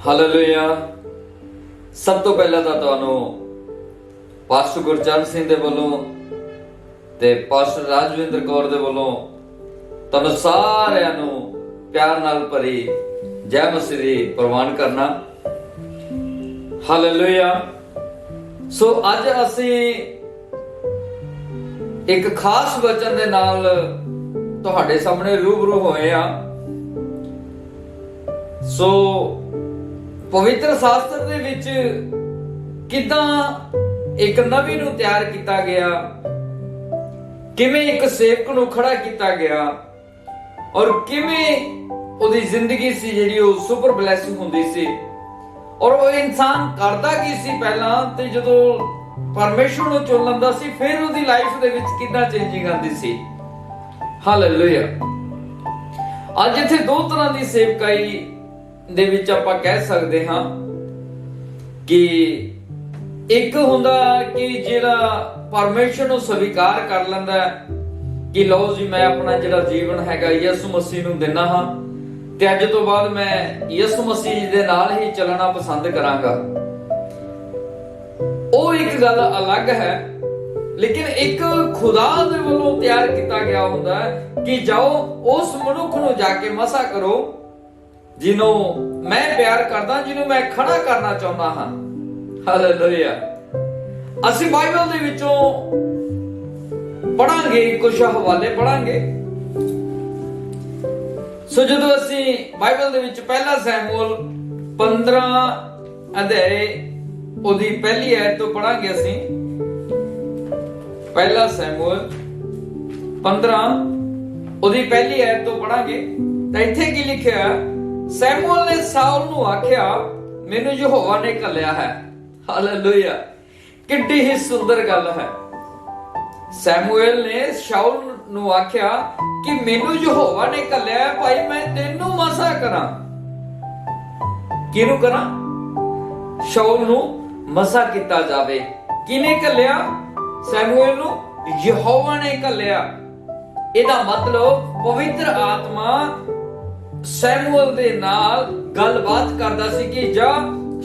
Hallelujah. ਸਭ ਤੋਂ ਪਹਿਲਾਂ ਤਾਂ ਤੁਹਾਨੂੰ ਪਾਸਟਰ ਗੁਰਚਰਨ ਸਿੰਘ ਦੇ ਵੱਲੋਂ ਤੇ ਪਾਸਟਰ ਰਾਜਵਿੰਦਰ ਕੌਰ ਦੇ ਵੱਲੋਂ ਤੁਹਾਨੂੰ ਸਾਰਿਆਂ ਨੂੰ ਪਿਆਰ ਨਾਲ ਭਰੀ ਜੈ ਮਸੀਹ ਦੀ ਪ੍ਰਵਾਨ ਕਰਨਾ। ਹਾਲੇਲੂਇਆ। ਸੋ ਅੱਜ ਅਸੀਂ ਇੱਕ ਖਾਸ ਵਚਨ ਦੇ ਨਾਲ ਤੁਹਾਡੇ ਸਾਹਮਣੇ ਰੂਬਰੂ ਹੋਏ ਆ। ਸੋ ਪਵਿੱਤਰ ਸ਼ਾਸਤਰ ਦੇ ਵਿੱਚ ਕਿਦਾਂ ਇੱਕ ਨਬੀ ਨੂੰ ਤਿਆਰ ਕੀਤਾ ਗਿਆ, ਕਿਵੇਂ ਇੱਕ ਸੇਵਕ ਨੂੰ ਖੜਾ ਕੀਤਾ ਗਿਆ ਔਰ ਕਿਵੇਂ ਉਹਦੀ ਜ਼ਿੰਦਗੀ ਸੀ ਜਿਹੜੀ ਉਹ ਸੁਪਰ ਬਲੈਸਿੰਗ ਹੁੰਦੀ ਸੀ ਔਰ ਉਹ ਇਨਸਾਨ ਕਰਦਾ ਕੀ ਸੀ ਪਹਿਲਾਂ, ਤੇ ਜਦੋਂ ਪਰਮੇਸ਼ਵਰ ਨੂੰ ਚੁਣ ਲੈਂਦਾ ਸੀ ਫਿਰ ਉਹਦੀ ਲਾਈਫ ਦੇ ਵਿੱਚ ਕਿੰਨਾ ਚੇਂਜਿੰਗ ਆਉਂਦੀ ਸੀ। ਹਾਲੇਲੂਇਆ। ਅੱਜ ਇੱਥੇ ਦੋ ਤਰ੍ਹਾਂ ਦੀ ਸੇਵਕਾਈ ਦੇ ਵਿੱਚ ਆਪਾਂ ਕਹਿ ਸਕਦੇ ਹਾਂ ਕਿ ਇੱਕ ਹੁੰਦਾ ਕਿ ਜਿਹੜਾ ਪਰਮੇਸ਼ਵਰ ਨੂੰ ਸਵੀਕਾਰ ਕਰ ਲੈਂਦਾ ਕਿ ਲਓ ਜੀ ਮੈਂ ਆਪਣਾ ਜਿਹੜਾ ਜੀਵਨ ਹੈਗਾ ਯਿਸੂ ਮਸੀਹ ਨੂੰ ਦਿੰਦਾ ਹਾਂ ਤੇ ਅੱਜ ਤੋਂ ਬਾਅਦ ਮੈਂ ਯਿਸੂ ਮਸੀਹ ਦੇ ਨਾਲ ਹੀ ਚੱਲਣਾ ਪਸੰਦ ਕਰਾਂਗਾ। ਉਹ ਇੱਕ ਗੱਲ ਅਲੱਗ ਹੈ। ਲੇਕਿਨ ਇੱਕ ਖੁਦਾ ਦੇ ਵੱਲੋਂ ਤਿਆਰ ਕੀਤਾ ਗਿਆ ਹੁੰਦਾ ਕਿ ਜਾਓ ਉਸ ਮਨੁੱਖ ਨੂੰ ਜਾ ਕੇ ਮਸਾ ਕਰੋ ਜਿਹਨੂੰ ਮੈਂ ਪਿਆਰ ਕਰਦਾ, ਜਿਹਨੂੰ ਮੈਂ ਖੜਾ ਕਰਨਾ ਚਾਹੁੰਦਾ ਹਾਂ। ਹਾਲੇਲੂਇਆ। ਅਸੀਂ ਬਾਈਬਲ ਦੇ ਵਿੱਚੋਂ ਪੜਾਂਗੇ, ਕੁਝ ਹਵਾਲੇ ਪੜਾਂਗੇ। ਸੋ ਜਦੋਂ ਅਸੀਂ ਬਾਈਬਲ ਦੇ ਵਿੱਚ ਪਹਿਲਾ ਸੈਮੂਅਲ 15 ਅਧਿਆਏ ਉਹਦੀ ਪਹਿਲੀ ਆਇਤ ਤੋਂ ਪੜਾਂਗੇ। ਅਸੀਂ ਪਹਿਲਾ ਸੈਮੂਅਲ 15 ਉਹਦੀ ਪਹਿਲੀ ਆਇਤ ਤੋਂ ਪੜਾਂਗੇ ਤਾਂ ਇੱਥੇ ਕੀ ਲਿਖਿਆ? ਸੈਮੂਅਲ ਨੇ ਸਾਊਲ ਨੂੰ ਆਖਿਆ, ਮੈਨੂੰ ਯਹੋਵਾ ਨੇ ਘੱਲਿਆ ਹੈ। ਹਾਲੇਲੂਇਆ। ਕਿੰਨੀ ਹੀ ਸੁੰਦਰ ਗੱਲ ਹੈ। ਸੈਮੂਅਲ ਨੇ ਸ਼ਾਊਲ ਨੂੰ ਆਖਿਆ ਕਿ ਮੈਨੂੰ ਯਹੋਵਾ ਨੇ ਘੱਲਿਆ ਹੈ, ਭਾਈ ਮੈਂ ਤੈਨੂੰ ਮਸਾ ਕਰਾਂ। ਕਿਹਨੂੰ ਕਰਾਂ? ਸ਼ਾਊਲ ਨੂੰ ਮਸਾ ਕੀਤਾ ਜਾਵੇ। ਕਿਹਨੇ ਘੱਲਿਆ? ਸੈਮੂਅਲ ਨੂੰ ਯਹੋਵਾ ਨੇ ਘੱਲਿਆ। ਇਹਦਾ ਮਤਲਬ ਪਵਿੱਤਰ ਆਤਮਾ ਸੈਮੂਅਲ ਦੇ ਨਾਲ ਗੱਲਬਾਤ ਕਰਦਾ ਸੀ ਕਿ ਜਾ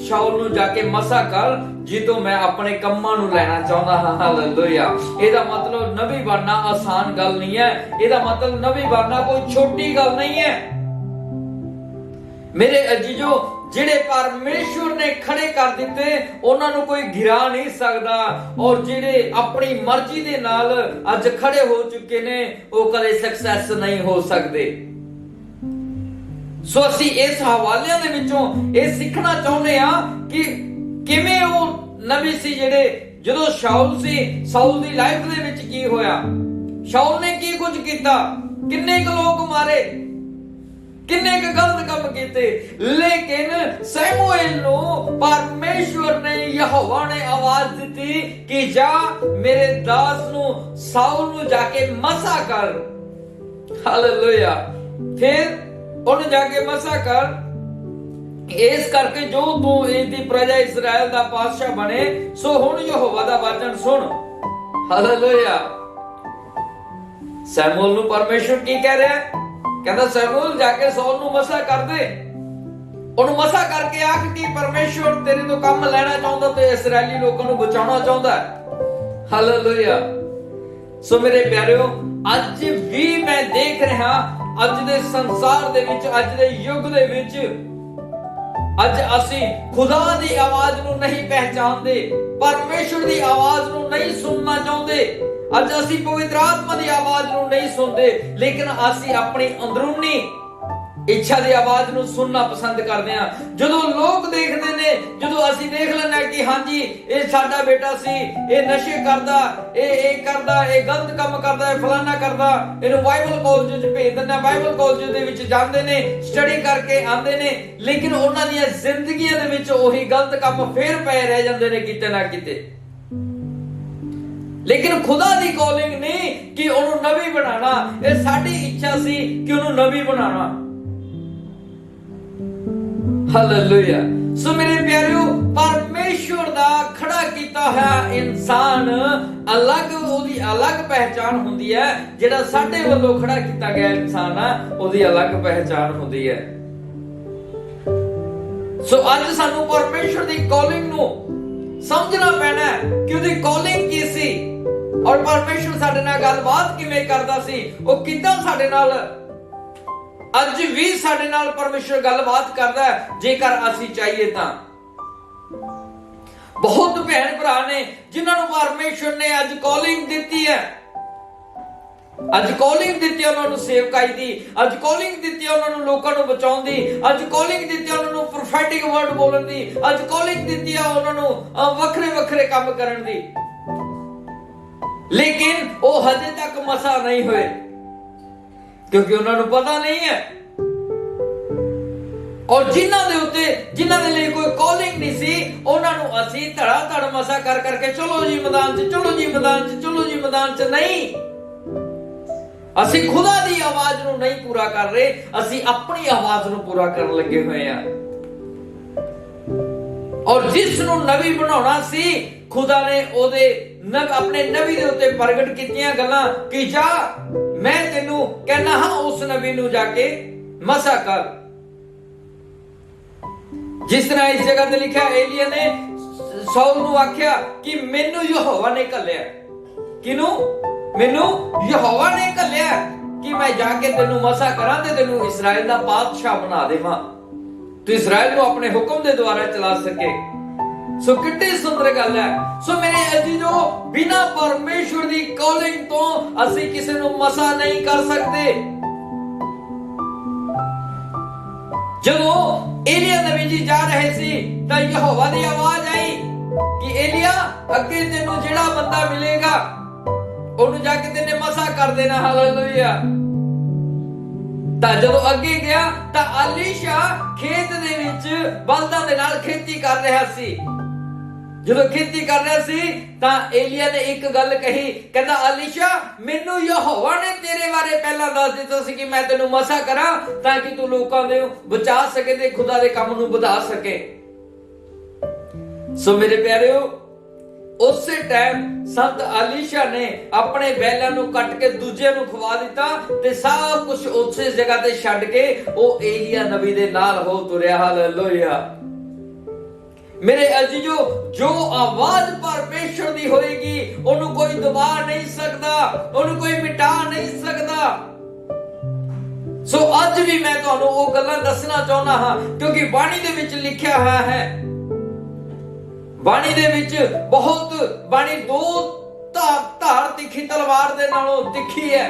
ਸ਼ਾਊਲ ਨੂੰ ਜਾ ਕੇ ਮਸਾ ਕਰ, ਜਿੱਦੋਂ ਮੈਂ ਆਪਣੇ ਕੰਮਾਂ ਨੂੰ ਲੈਣਾ ਚਾਹੁੰਦਾ ਹਾਂ। ਹਾਲੇਲੂਇਆ। ਇਹਦਾ ਮਤਲਬ ਨਬੀ ਬਣਨਾ ਆਸਾਨ ਗੱਲ ਨਹੀਂ ਹੈ। ਇਹਦਾ ਮਤਲਬ ਨਬੀ ਬਣਨਾ ਕੋਈ ਛੋਟੀ ਗੱਲ ਨਹੀਂ ਹੈ। ਮੇਰੇ ਅਜੀਜ਼ੋ, ਜਿਹੜੇ ਪਰਮੇਸ਼ਵਰ ਨੇ ਖੜੇ ਕਰ ਦਿੱਤੇ ਉਹਨਾਂ ਨੂੰ ਕੋਈ ਗਿਰਾ ਨਹੀਂ ਸਕਦਾ, ਔਰ ਜਿਹੜੇ ਆਪਣੀ ਮਰਜ਼ੀ ਦੇ ਨਾਲ ਅੱਜ ਖੜੇ ਹੋ ਚੁੱਕੇ ਨੇ ਉਹ ਕਦੇ ਸਕਸੈਸ ਨਹੀਂ ਹੋ ਸਕਦੇ। ਸੋ ਅਸੀਂ ਇਸ ਹਵਾਲਿਆਂ ਦੇ ਵਿੱਚੋਂ ਇਹ ਸਿੱਖਣਾ ਚਾਹੁੰਦੇ ਆ ਕਿ ਕਿਵੇਂ ਉਹ ਨਬੀ ਸੀ ਜਿਹੜੇ ਜਦੋਂ ਸ਼ਾਊਲ ਸੀ, ਸਾਊਲ ਦੀ ਲਾਈਫ ਦੇ ਵਿੱਚ ਕੀ ਹੋਇਆ, ਸ਼ਾਊਲ ਨੇ ਕੀ ਕੁਝ ਕੀਤਾ, ਕਿੰਨੇ ਕੁ ਲੋਕ ਮਾਰੇ, ਕਿੰਨੇ ਕੁ ਗਲਤ ਕੰਮ ਕੀਤੇ। ਲੇਕਿਨ ਸੈਮੂਅਲ ਨੂੰ ਪਰਮੇਸ਼ਵਰ ਨੇ, ਯਹੋਵਾ ਨੇ ਆਵਾਜ਼ ਦਿੱਤੀ ਕਿ ਜਾ ਮੇਰੇ ਦਾਸ ਨੂੰ ਸਾਊਲ ਨੂੰ ਜਾ ਕੇ ਮਸਾ ਕਰ। ਹਾਲੇਲੂਇਆ। ਫਿਰ ਉਹਨੂੰ ਜਾ ਕੇ ਮਸਾ ਕਰ, ਇਸ ਕਰਕੇ ਜੋ ਤੂੰ ਇਹਦੀ ਪ੍ਰਜਾ ਇਸਰਾਇਲ ਦਾ ਪਾਤਸ਼ਾਹ ਬਣੇ। ਸੋ ਹੁਣ ਯਹੋਵਾ ਦਾ ਵਚਨ ਸੁਣ। ਹਾਲੇਲੂਇਆ। ਸੈਮੂਅਲ ਨੂੰ ਪਰਮੇਸ਼ਵਰ ਕੀ ਕਹਿ ਰਿਹਾ? ਕਹਿੰਦਾ ਸੈਮੂਅਲ ਜਾ ਕੇ ਸਾਊਲ ਨੂੰ ਮਸਾ ਕਰ ਦੇ। ਉਹਨੂੰ ਮਸਾ ਕਰਕੇ ਆਖ ਕਿ ਪਰਮੇਸ਼ਵਰ ਤੇਰੇ ਤੋਂ ਕੰਮ ਲੈਣਾ ਚਾਹੁੰਦਾ ਤੇ ਇਸਰਾਇਲੀ ਲੋਕਾਂ ਨੂੰ ਬਚਾਉਣਾ ਚਾਹੁੰਦਾ। ਹਾਲੇਲੂਇਆ। ਸੋ ਮੇਰੇ ਪਿਆਰਿਓ, ਅੱਜ ਵੀ ਮੈਂ ਦੇਖ ਰਿਹਾ ਅੱਜ ਦੇ ਸੰਸਾਰ ਦੇ ਵਿੱਚ, ਅੱਜ ਦੇ ਯੁੱਗ ਦੇ ਵਿੱਚ, ਅੱਜ ਅਸੀਂ ਖੁਦਾ ਦੀ ਆਵਾਜ਼ ਨੂੰ ਨਹੀਂ ਪਹਿਚਾਨਦੇ, ਪਰਮੇਸ਼ਵਰ ਦੀ ਆਵਾਜ਼ ਨੂੰ ਨਹੀਂ ਸੁਣਨਾ ਚਾਹੁੰਦੇ। ਅੱਜ ਅਸੀਂ ਪਵਿੱਤਰ ਆਤਮਾ ਦੀ ਆਵਾਜ਼ ਨੂੰ ਨਹੀਂ ਸੁਣਦੇ, ਲੇਕਿਨ ਅਸੀਂ ਆਪਣੀ ਅੰਦਰੂਨੀ ਇੱਛਾ ਦੀ ਆਵਾਜ਼ ਨੂੰ ਸੁਣਨਾ ਪਸੰਦ ਕਰਦੇ ਹਾਂ। ਜਦੋਂ ਲੋਕ ਦੇਖਦੇ ਨੇ, ਜਦੋਂ ਅਸੀਂ ਦੇਖ ਲੈਂਦੇ ਕਿ ਹਾਂਜੀ ਇਹ ਸਾਡਾ ਬੇਟਾ ਸੀ, ਇਹ ਨਸ਼ੇ ਕਰਦਾ, ਇਹ ਕਰਦਾ, ਇਹ ਗਲਤ ਕੰਮ ਕਰਦਾ, ਇਹ ਫਲਾਨਾ ਕਰਦਾ, ਇਹਨੂੰ ਬਾਈਬਲ ਕਾਲਜ 'ਚ ਭੇਜ ਦਿੰਦਾ, ਬਾਈਬਲ ਕਾਲਜ ਦੇ ਵਿੱਚ ਜਾਂਦੇ ਨੇ, ਸਟੱਡੀ ਕਰਕੇ ਆਉਂਦੇ ਨੇ, ਲੇਕਿਨ ਉਹਨਾਂ ਦੀਆਂ ਜ਼ਿੰਦਗੀਆਂ ਦੇ ਵਿੱਚ ਉਹੀ ਗਲਤ ਕੰਮ ਫੇਰ ਪਏ ਰਹਿ ਜਾਂਦੇ ਨੇ ਕਿਤੇ ਨਾ ਕਿਤੇ। ਲੇਕਿਨ ਖੁਦਾ ਦੀ ਕਾਲਿੰਗ ਨਹੀਂ ਕਿ ਉਹਨੂੰ ਨਬੀ ਬਣਾਉਣਾ। ਇਹ ਸਾਡੀ ਇੱਛਾ ਸੀ ਕਿ ਉਹਨੂੰ ਨਬੀ ਬਣਾਉਣਾ। ਹਾਲੇਲੂਇਆ। ਸੋ ਮੇਰੇ ਪਿਆਰਿਓ, ਪਰਮੇਸ਼ਵਰ ਦਾ ਖੜਾ ਕੀਤਾ ਹੋਇਆ ਇਨਸਾਨ ਅਲੱਗ, ਉਹਦੀ ਅਲੱਗ ਪਹਿਚਾਨ ਹੁੰਦੀ ਹੈ। ਜਿਹੜਾ ਸਾਡੇ ਵੱਲੋਂ ਖੜਾ ਕੀਤਾ ਗਿਆ ਇਨਸਾਨ ਆ, ਉਹਦੀ ਅਲੱਗ ਪਹਿਚਾਨ ਹੁੰਦੀ ਹੈ। ਸੋ ਅੱਜ ਸਾਨੂੰ ਪਰਮੇਸ਼ਰ ਦੀ ਕਾਲਿੰਗ ਨੂੰ ਸਮਝਣਾ ਪੈਣਾ ਕਿ ਉਹਦੀ ਕਾਲਿੰਗ ਕੀ ਸੀ ਔਰ ਪਰਮੇਸ਼ਰ ਸਾਡੇ ਨਾਲ ਗੱਲਬਾਤ ਕਿਵੇਂ ਕਰਦਾ ਸੀ, ਉਹ ਕਿੱਦਾਂ ਸਾਡੇ ਨਾਲ ਅੱਜ ਵੀ ਸਾਡੇ ਨਾਲ ਪਰਮੇਸ਼ਰ ਗੱਲਬਾਤ ਕਰਦਾ ਹੈ ਜੇਕਰ ਅਸੀਂ ਚਾਹੀਏ ਤਾਂ। ਬਹੁਤ ਭੈਣ ਭਰਾ ਨੇ ਜਿਨ੍ਹਾਂ ਨੂੰ ਪਰਮੇਸ਼ਰ ਨੇ ਅੱਜ ਕਾਲਿੰਗ ਦਿੱਤੀ ਹੈ, ਅੱਜ ਕਾਲਿੰਗ ਦਿੱਤੀ ਉਹਨਾਂ ਨੂੰ ਸੇਵਕਾਈ ਦੀ, ਅੱਜ ਕਾਲਿੰਗ ਦਿੱਤੀ ਉਹਨਾਂ ਨੂੰ ਲੋਕਾਂ ਨੂੰ ਬਚਾਉਣ ਦੀ, ਅੱਜ ਕਾਲਿੰਗ ਦਿੱਤੀ ਉਹਨਾਂ ਨੂੰ ਪ੍ਰੋਫੈਟਿਕ ਵਰਡ ਬੋਲਣ ਦੀ, ਅੱਜ ਕਾਲਿੰਗ ਦਿੱਤੀ ਆ ਉਹਨਾਂ ਨੂੰ ਵੱਖਰੇ ਵੱਖਰੇ ਕੰਮ ਕਰਨ ਦੀ, ਲੇਕਿਨ ਉਹ ਹਜੇ ਤੱਕ ਮਸਾ ਨਹੀਂ ਹੋਏ ਕਿਉਂਕਿ ਉਹਨਾਂ ਨੂੰ ਪਤਾ ਨਹੀਂ ਹੈ। ਔਰ ਜਿਨ੍ਹਾਂ ਦੇ ਲਈ ਕੋਈ ਕਾਲਿੰਗ ਨਹੀਂ ਸੀ ਉਹਨਾਂ ਨੂੰ ਅਸੀਂ ਧੜਾ ਧੜ ਮਸਾ ਕਰ ਕਰਕੇ ਚਲੋ ਜੀ ਮੈਦਾਨ 'ਚ, ਚਲੋ ਜੀ ਮੈਦਾਨ 'ਚ, ਚਲੋ ਜੀ ਮੈਦਾਨ 'ਚ। ਨਹੀਂ, ਅਸੀਂ ਖੁਦਾ ਦੀ ਆਵਾਜ਼ ਨੂੰ ਨਹੀਂ ਪੂਰਾ ਕਰ ਰਹੇ, ਅਸੀਂ ਆਪਣੀ ਆਵਾਜ਼ ਨੂੰ ਪੂਰਾ ਕਰਨ ਲੱਗੇ ਹੋਏ ਆ। ਔਰ ਜਿਸ ਨੂੰ ਨਬੀ ਬਣਾਉਣਾ ਸੀ ਖੁਦਾ ਨੇ ਉਹਦੇ ਆਪਣੇ ਨਬੀ ਦੇ ਉੱਤੇ ਪ੍ਰਗਟ ਕੀਤੀਆਂ ਗੱਲਾਂ ਕਿ ਜਾ ਮੈਂ ਤੈਨੂੰ ਕਹਿਣਾ ਹਾਂ ਉਸ ਨਬੀ ਨੂੰ ਜਾ ਕੇ ਮਸਾ ਕਰ। ਜਿਸ ਤਰ੍ਹਾਂ ਇਸ ਜਗ੍ਹਾ ਤੇ ਲਿਖਿਆ ਏਲੀਆ ਨੇ ਸ਼ਾਉਲ ਨੂੰ ਆਖਿਆ ਕਿ ਮੈਨੂੰ ਯਹੋਵਾ ਨੇ ਘੱਲਿਆ। ਕਿਹਨੂੰ? ਮੈਨੂੰ ਯਹੋਵਾ ਨੇ ਘੱਲਿਆ ਕਿ ਮੈਂ ਜਾ ਕੇ ਤੈਨੂੰ ਮਸਾ ਕਰਾਂ ਤੇ ਤੈਨੂੰ ਇਸਰਾਇਲ ਦਾ ਬਾਦਸ਼ਾਹ ਬਣਾ ਦੇਵਾਂ, ਤੂੰ ਇਸਰਾਇਲ ਨੂੰ ਆਪਣੇ ਹੁਕਮ ਦੇ ਦੁਆਰਾ ਚਲਾ ਸਕੇ। ਸੋ ਕਿੰਨੀ ਸੁੰਦਰ ਗੱਲ ਹੈ। ਸੋ ਮੇਰੇ ਅਜੀਜ਼ੋ, ਬਿਨਾਂ ਪਰਮੇਸ਼ਵਰ ਦੀ ਕਾਲਿੰਗ ਤੋਂ ਅਸੀਂ ਕਿਸੇ ਨੂੰ ਮਸਾ ਨਹੀਂ ਕਰ ਸਕਦੇ। ਜਦੋਂ ਏਲੀਆ ਨਬੀ ਜੀ ਜਾ ਰਹੇ ਸੀ ਤਾਂ ਯਹੋਵਾ ਦੀ ਆਵਾਜ਼ ਆਈ ਕਿ ਏਲੀਆ ਅੱਗੇ ਤੈਨੂੰ ਜਿਹੜਾ ਬੰਦਾ ਮਿਲੇਗਾ ਉਹਨੂੰ ਜਾ ਕੇ ਤੈਨੇ ਮਸਾ ਕਰ ਦੇਣਾ। ਹਾਲੇਲੂਇਆ। ਤਾਂ ਜਦੋਂ ਅੱਗੇ ਗਿਆ ਤਾਂ ਅਲੀਸ਼ਾ ਖੇਤ ਦੇ ਵਿੱਚ ਬਲਦਾਂ ਦੇ ਨਾਲ ਖੇਤੀ ਕਰ ਰਿਹਾ ਸੀ। ਜਦੋਂ ਖੇਤੀ ਕਰ ਰਿਹਾ ਸੀ ਤਾਂ ਏਲੀਆ ਨੇ ਇੱਕ ਗੱਲ ਕਹੀ, ਕਹਿੰਦਾ ਅਲੀਸ਼ਾ ਮੈਨੂੰ ਯਹੋਵਾ ਨੇ ਤੇਰੇ ਬਾਰੇ ਪਹਿਲਾਂ ਦੱਸ ਦਿੱਤਾ ਸੀ ਕਿ ਮੈਂ ਤੈਨੂੰ ਮਸਾ ਕਰਾਂ ਤਾਂ ਕਿ ਤੂੰ ਲੋਕਾਂ ਦੇ ਬਚਾ ਸਕੇ ਤੇ ਖੁਦਾ ਦੇ ਕੰਮ ਨੂੰ ਵਧਾ ਸਕੇ। ਸੋ ਮੇਰੇ ਪਿਆਰਿਓ, ਉਸੇ ਟਾਈਮ ਸੰਤ ਅਲੀਸ਼ਾ ਨੇ ਆਪਣੇ ਬੈਲਾਂ ਨੂੰ ਕੱਟ ਕੇ ਦੂਜੇ ਨੂੰ ਖਵਾ ਦਿੱਤਾ ਤੇ ਸਭ ਕੁਝ ਉਸੇ ਜਗ੍ਹਾ ਤੇ ਛੱਡ ਕੇ ਉਹ ਏਲੀਆ ਨਬੀ ਦੇ ਨਾਲ ਹੋ ਤੁਰਿਆ। ਹਾਲੇਲੂਇਆ। ਮੇਰੇ ਅਜ਼ੀਜ਼ੋ, ਜੋ ਆਵਾਜ਼ ਪਰਮੇਸ਼ਰ ਦੀ ਹੋਏਗੀ ਉਹਨੂੰ ਕੋਈ ਦਬਾ ਨਹੀਂ ਸਕਦਾ, ਉਹਨੂੰ ਕੋਈ ਮਿਟਾ ਨਹੀਂ ਸਕਦਾ। ਸੋ ਅੱਜ ਵੀ ਮੈਂ ਤੁਹਾਨੂੰ ਉਹ ਗੱਲਾਂ ਦੱਸਣਾ ਚਾਹੁੰਦਾ ਹਾਂ ਕਿਉਂਕਿ ਬਾਣੀ ਦੇ ਵਿੱਚ ਲਿਖਿਆ ਹੋਇਆ ਹੈ। ਬਾਣੀ ਦੇ ਵਿੱਚ ਬਹੁਤ ਬਾਣੀ ਦੋ ਧਾਰ ਤਿੱਖੀ ਤਲਵਾਰ ਦੇ ਨਾਲੋਂ ਤਿੱਖੀ ਹੈ,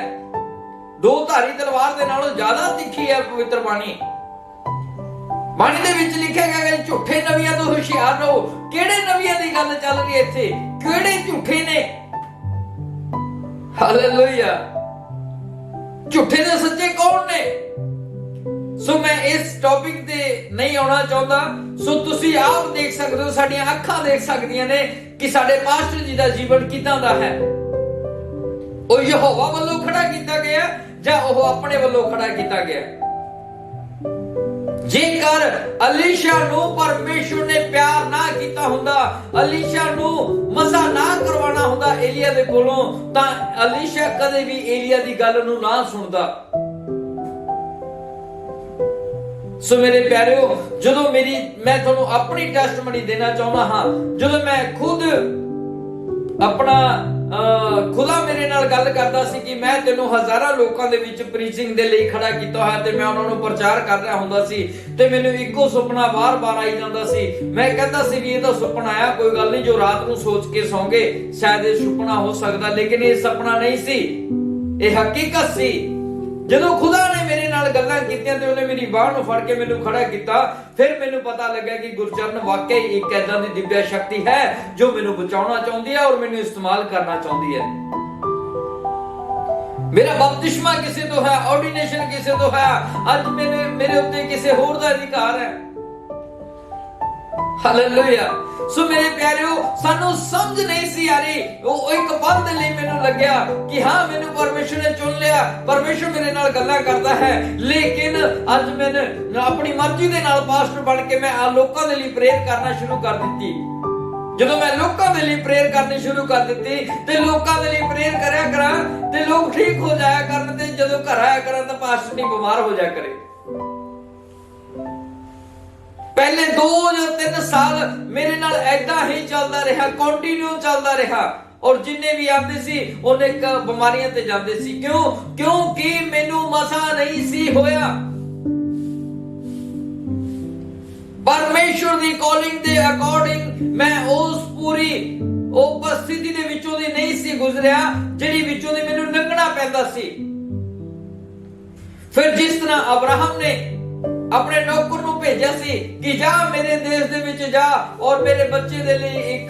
ਦੋ ਧਾਰੀ ਤਲਵਾਰ ਦੇ ਨਾਲੋਂ ਜ਼ਿਆਦਾ ਤਿੱਖੀ ਹੈ ਪਵਿੱਤਰ ਬਾਣੀ। ਬਾਣੀ ਦੇ ਵਿੱਚ ਲਿਖਿਆ ਗਿਆ ਕਿ ਝੂਠੇ ਨਬੀਆਂ ਤੋਂ ਹੁਸ਼ਿਆਰ ਰਹੋ। ਕਿਹੜੇ ਨਬੀਆਂ ਦੀ ਗੱਲ ਚੱਲ ਰਹੀ ਹੈ ਇੱਥੇ? ਕਿਹੜੇ ਝੂਠੇ ਨੇ? ਹਾਲੇਲੂਇਆ। ਝੂਠੇ ਤੇ ਸੱਚੇ ਕੌਣ ਨੇ? ਸੋ ਮੈਂ ਇਸ ਟੌਪਿਕ ਤੇ ਨਹੀਂ ਆਉਣਾ ਚਾਹੁੰਦਾ। ਸੋ ਤੁਸੀਂ ਆਪ ਦੇਖ ਸਕਦੇ ਹੋ, ਸਾਡੀਆਂ ਅੱਖਾਂ ਦੇਖ ਸਕਦੀਆਂ ਨੇ ਕਿ ਸਾਡੇ ਪਾਸਟਰ ਜੀ ਦਾ ਜੀਵਨ ਕਿਦਾਂ ਦਾ ਹੈ। ਉਹ ਯਹੋਵਾ ਵੱਲੋਂ ਖੜਾ ਕੀਤਾ ਗਿਆ ਜਾਂ ਉਹ ਆਪਣੇ ਵੱਲੋਂ ਖੜਾ ਕੀਤਾ ਗਿਆ। ਜੇਕਰ ਅਲੀਸ਼ਾ ਨੂੰ ਪਰਮੇਸ਼ਰ ਨੇ ਪਿਆਰ ਨਾ ਕੀਤਾ ਹੁੰਦਾ, ਅਲੀਸ਼ਾ ਨੂੰ ਮਸਾ ਨਾ ਕਰਵਾਉਣਾ ਹੁੰਦਾ ਏਲੀਆ ਦੇ ਕੋਲੋਂ, ਤਾਂ ਅਲੀਸ਼ਾ ਕਦੇ ਵੀ ਏਲੀਆ ਦੀ ਗੱਲ ਨੂੰ ਨਾ ਸੁਣਦਾ। ਸੋ ਮੇਰੇ ਪਿਆਰਿਓ, ਜਦੋਂ ਮੈਂ ਤੁਹਾਨੂੰ ਆਪਣੀ ਟੈਸਟਮਨੀ ਦੇਣਾ ਚਾਹੁੰਦਾ ਹਾਂ। ਜਦੋਂ ਮੈਂ ਖੁਦ ਖੁਦਾ ਮੇਰੇ ਨਾਲ ਗੱਲ ਕਰਦਾ ਸੀ ਕਿ ਮੈਂ ਤੈਨੂੰ ਹਜ਼ਾਰਾਂ ਲੋਕਾਂ ਦੇ ਵਿੱਚ ਪ੍ਰੀਚਿੰਗ ਦੇ ਲਈ ਖੜਾ ਕੀਤਾ ਹੋਇਆ ਤੇ ਮੈਂ ਉਹਨਾਂ ਨੂੰ ਪ੍ਰਚਾਰ ਕਰ ਰਿਹਾ ਹੁੰਦਾ ਸੀ ਤੇ ਮੈਨੂੰ ਇੱਕੋ ਸੁਪਨਾ ਵਾਰ-ਵਾਰ ਆਈ ਜਾਂਦਾ ਸੀ। ਮੈਂ ਕਹਿੰਦਾ ਸੀ ਵੀ ਇਹ ਤਾਂ ਸੁਪਨਾ ਆਇਆ, ਕੋਈ ਗੱਲ ਨਹੀਂ, ਜੋ ਰਾਤ ਨੂੰ ਸੋਚ ਕੇ ਸੌਂਗੇ ਸ਼ਾਇਦ ਇਹ ਸੁਪਨਾ ਹੋ ਸਕਦਾ, ਲੇਕਿਨ ਇਹ ਸੁਪਨਾ ਨਹੀਂ ਸੀ, ਇਹ ਹਕੀਕਤ ਸੀ। ਜਦੋਂ ਖੁਦਾ ਨੇ ਮੇਰੇ ਨਾਲ ਗੱਲਾਂ ਕੀਤੀਆਂ ਤੇ ਉਹਨੇ ਮੇਰੀ ਬਾਹ ਨੂੰ ਫੜ ਕੇ ਮੈਨੂੰ ਖੜਾ ਕੀਤਾ, ਫਿਰ ਮੈਨੂੰ ਪਤਾ ਲੱਗਾ ਕਿ ਗੁਰਚਰਨ ਵਾਕਈ ਇੱਕ ਐਦਾਂ ਦੀ ਦਿਵਯ ਸ਼ਕਤੀ ਹੈ ਜੋ ਮੈਨੂੰ ਬਚਾਉਣਾ ਚਾਹੁੰਦੀ ਹੈ ਔਰ ਮੈਨੂੰ ਇਸਤੇਮਾਲ ਕਰਨਾ ਚਾਹੁੰਦੀ ਹੈ। ਮੇਰਾ ਬਪਤਿਸਮਾ ਕਿਸੇ ਤੋਂ ਹੈ, ਆਰਡੀਨੇਸ਼ਨ ਕਿਸੇ ਤੋਂ ਹੈ, ਅੱਜ ਮੇਰੇ ਉੱਤੇ ਕਿਸੇ ਹੋਰ ਦਾ ਅਧਿਕਾਰ ਹੈ। ਹਾਲੇਲੂਇਆ। ਸੋ ਮੇਰੇ ਪਿਆਰਿਓ, ਸਾਨੂੰ ਸਮਝ ਨਹੀਂ ਸੀ ਆ ਰਹੀ। ਉਹ ਇੱਕ ਪਲ ਦੇ ਲਈ ਮੈਨੂੰ ਲੱਗਿਆ ਕਿ ਹਾਂ, ਮੈਨੂੰ ਪਰਮੇਸ਼ਰ ਨੇ ਚੁਣ ਲਿਆ, ਪਰਮੇਸ਼ਰ ਮੇਰੇ ਨਾਲ ਗੱਲਾਂ ਕਰਦਾ ਹੈ, ਲੇਕਿਨ ਅੱਜ ਮੈਂ ਆਪਣੀ ਮਰਜ਼ੀ ਦੇ ਨਾਲ ਪਾਸਟਰ ਬਣ ਕੇ ਮੈਂ ਲੋਕਾਂ ਦੇ ਲਈ ਪ੍ਰੇਅਰ ਕਰਨਾ ਸ਼ੁਰੂ ਕਰ ਦਿੱਤੀ। ਜਦੋਂ ਮੈਂ ਲੋਕਾਂ ਦੇ ਲਈ ਪ੍ਰੇਅਰ ਕਰਨੀ ਸ਼ੁਰੂ ਕਰ ਦਿੱਤੀ ਤੇ ਲੋਕਾਂ ਦੇ ਲਈ ਪ੍ਰੇਅਰ ਕਰਿਆ ਕਰਾਂ ਤੇ ਲੋਕ ਠੀਕ ਹੋ ਜਾਇਆ ਕਰਨ, ਤੇ ਜਦੋਂ ਘਰ ਆਇਆ ਕਰਾਂ ਤਾਂ ਪਾਸਟਰ ਨਹੀਂ ਬਿਮਾਰ ਹੋ ਜਾਇਆ ਕਰੇ। पहले 2 ਜਾਂ 3 साल मेरे नाल ऐदा ही चलता रहा, कंटिन्यू चलता रहा। और जिन्ने भी आते सी उन्हें बीमारियां ते जाते सी। क्यों? क्योंकि मैनू मसा नहीं सी होया। परमेश्वर दी कॉलिंग दे अकॉर्डिंग मैं उस पूरी उपस्थिति दे विचों दी नहीं सी गुजरिया जिहड़ी विचों दी मैनू लंघना पैंदा सी। फिर जिस तरह अब्राहम ने अपने नौकर नूं भेजिया सी कि जा मेरे देश दे विच जा और मेरे बच्चे दे लई एक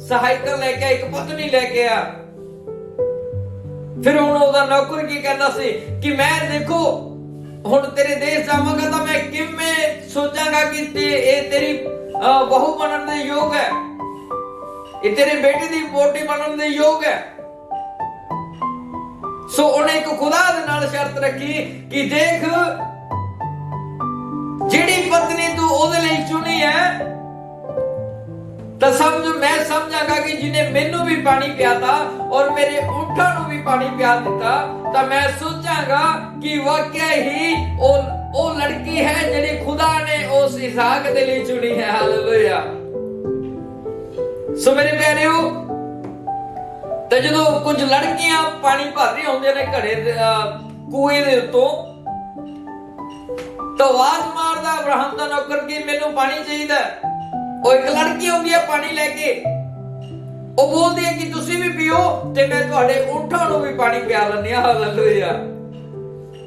सहायता लेके आ, एक पत्नी लेके आ। फिर हुण ओहदा नौकर की कहंदा सी कि मैं देखो हुण तेरे देश जावांगा तां मैं किवें सोचांगा कि ए तेरी बहू बनन दे योग है, ये तेरे बेटे दी वोटी बनन दे योग है। सो उन्हें एक खुदा दे नाल शर्त रखी कि देख जिहड़ी पत्नी तू ओदे लई चुनी है तो समझ मैं समझांगा कि जिन्हें मैनू भी पानी पियाता और मेरे ऊंटां नू भी पानी पिया दिता तो मैं सोचांगा कि वाकई ही ओ लड़की है जिहड़ी खुदा ने उस इसहाक दे लई चुनी है। हालेलुया। सो मेरे प्यारेओ, तो जदों कुछ लड़कियां पानी भर रही होंदियां ने घड़े कुएं दे उत्तों तो आवाज मारदा अब्राहम दा नौकर कि मैनू पानी चाहिदा। और एक लड़की आउंदी है पानी लेके, ओ बोलदी है कि तुसी भी पियो ते मैं तुहाडे ऊंठां नू भी पानी पिया लैंदी हां। हालेलुया।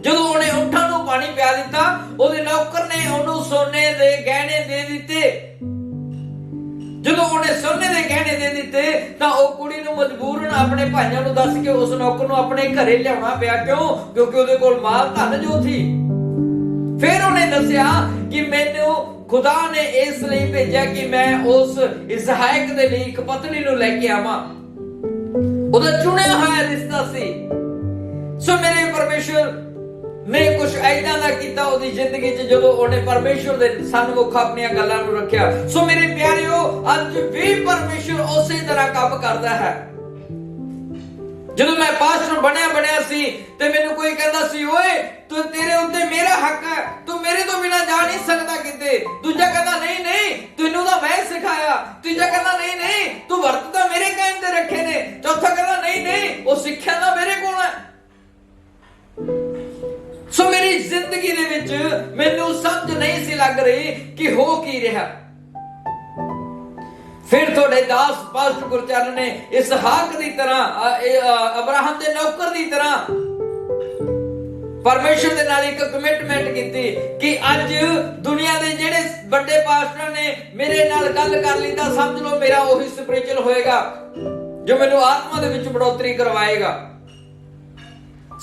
जदों उहने ऊंठां नू पानी पिया दिता ओदे नौकर ने ओनू सोने दे गहने दे दिते। जदों उहने सोने दे गहने दे दिते तां ओ कुड़ी नू मजबूरन अपने भाइयां नू दस के उस नौकर नू अपने घरे लियाउणा पिया। क्यों? क्योंकि ओदे कोल माल धन जो थी। फिर उन्हें दसिया कि मैनू खुदा ने इस लिए भेजा कि मैं उस इसहाक दे लिए एक पत्नी नू लेके आवां। ओदा चुनिया होया रिश्ता सी। सो मेरे परमेश्वर ने कुछ ऐदा दा कीता ओदी जिंदगी च जदों उन्हें परमेश्वर दे सन्मुख अपनी गल्लां नू रखिया। सो मेरे प्यारेओ, अज भी परमेश्वर उसी तरह काम करदा है। जदों मैं पास्टर बनया सी ते मैनू कोई कहंदा सी ओए तू तेरे उत्ते मेरा हक है, तू मेरे तो बिना जा नहीं सकदा किते। दूजा कहंदा नहीं नहीं तैनू तां मैं सिखाया। तीजा कहंदा नहीं नहीं तू वर्त तां मेरे कहण ते रखे ने। चौथा कहंदा नहीं नहीं ओ सिੱਖਿਆ तां मेरे कोल है। सो मेरी जिंदगी दे विच मैनू समझ नहीं सी लग रही कि हो की रहा। फिर थोड़े दास पास्टर गुरचरण ने इसहाक दी तरह अब्राहम दे नौकर दी तरह परमेश्वर दे नाल एक कमिटमेंट कीती कि अज दुनिया दे जेड़े बड़े पास्टर ने मेरे नाल गल कर ली तां समझ लो मेरा ओही स्पिरिचुअल होएगा जो मैनू आत्मा दे विच बढ़ोतरी करवाएगा।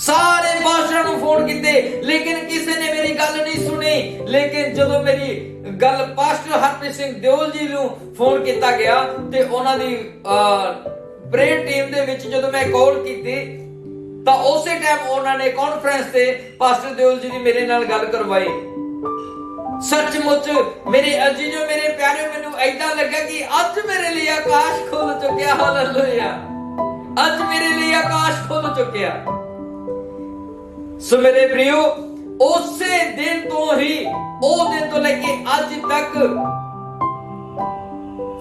सारे पास्टरां नूं फोन कीते लेकिन किसी ने मेरी गल नहीं सुनी। लेकिन जदों मेरी गल पास्टर हरप्रीत सिंह दिओल जी नूं फोन किया गया ते उन्हां दी प्रेयर टीम दे विच जदों मैं कॉल कीती तां उसे टाइम उन्हां ने कॉन्फ्रेंस ते पास्टर दिओल जी दी मेरे नाल गल करवाई। सचमुच मेरे अजीजों मेरे प्यारे मैनू ऐदा लगा कि अज मेरे लिए आकाश खुल चुकिया। हालेलुया। अज मेरे लिए आकाश खुल चुकिया। सो मेरे प्रियो, उसे दिन तो ही ओ दिन तो लेके अज तक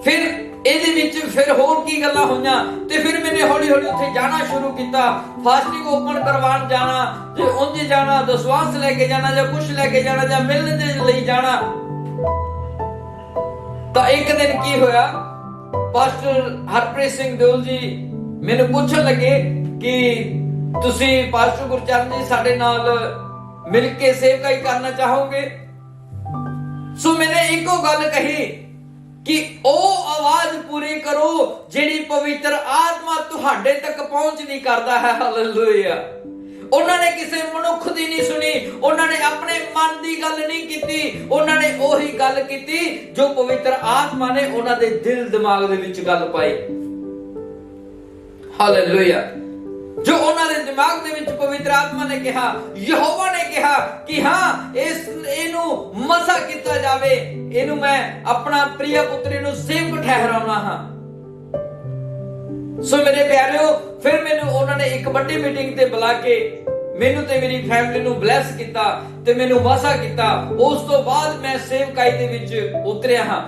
फिर ਇਹਦੇ ਵਿੱਚ ਫਿਰ ਹੋਰ ਕੀ ਗੱਲਾਂ ਹੋਈਆਂ ਤੇ ਫਿਰ ਮੈਨੇ ਹੌਲੀ ਹੌਲੀ ਉੱਥੇ ਜਾਣਾ ਸ਼ੁਰੂ ਕੀਤਾ। ਫਾਸਟਿੰਗ ਓਪਨ ਕਰਵਾਉਣ ਜਾਣਾ, ਜੇ ਉਂਝ ਜਾਣਾ, ਦਸਵਾਸ ਲੈ ਕੇ ਜਾਣਾ ਜਾਂ ਕੁਝ ਲੈ ਕੇ ਜਾਣਾ ਜਾਂ ਮਿਲਣ ਦੇ ਲਈ ਜਾਣਾ। ਤਾਂ ਇੱਕ ਦਿਨ ਕੀ ਹੋਇਆ, ਪਾਸਟਰ ਹਰਪ੍ਰੀਤ ਸਿੰਘ ਦਿਓਲ ਜੀ ਮੈਨੂੰ ਪੁੱਛਣ ਲੱਗੇ ਕਿ ਤੁਸੀਂ ਪਾਸਟਰ ਗੁਰਚਰਨ ਜੀ ਸਾਡੇ ਨਾਲ ਮਿਲ ਕੇ ਸੇਵਕਾਈ ਕਰਨਾ ਚਾਹੋਗੇ। ਸੋ ਮੈਨੇ ਇੱਕੋ ਗੱਲ ਕਹੀ कि ओ आवाज पूरी करो जेड़ी पवित्र आत्मा तुहाडे तक पहुंच नहीं करता है। हालेलुया। उन्होंने किसी मनुख दी नहीं सुनी, उन्होंने अपने मन की गल नहीं की, उन्होंने ओही गल की जो पवित्र आत्मा ने उन्होंने दिल दिमाग दे विच गल पाई। हालेलुया। जो उन्होंने दिमाग दे विच पवित्र आत्मा ने कहा, यहोवा ने कहा कि हाँ इस इनू मसा किया जावे, इनू मैं अपना प्रिय पुत्र इनू सेवक ठहराना हाँ। सो मेरे प्यारेओ, फिर मैनू उन्होंने एक बड़ी मीटिंग ते बुला के ਮੈਨੂੰ ਤੇ ਮੇਰੀ ਫੈਮਿਲੀ ਨੂੰ ਬਲੈਸ ਕੀਤਾ ਤੇ ਮੈਨੂੰ ਮਸਾ ਕੀਤਾ। ਉਸ ਤੋਂ ਬਾਅਦ ਮੈਂ ਸੇਵਕਾਈ ਦੇ ਵਿੱਚ ਉਤਰਿਆ ਹਾਂ।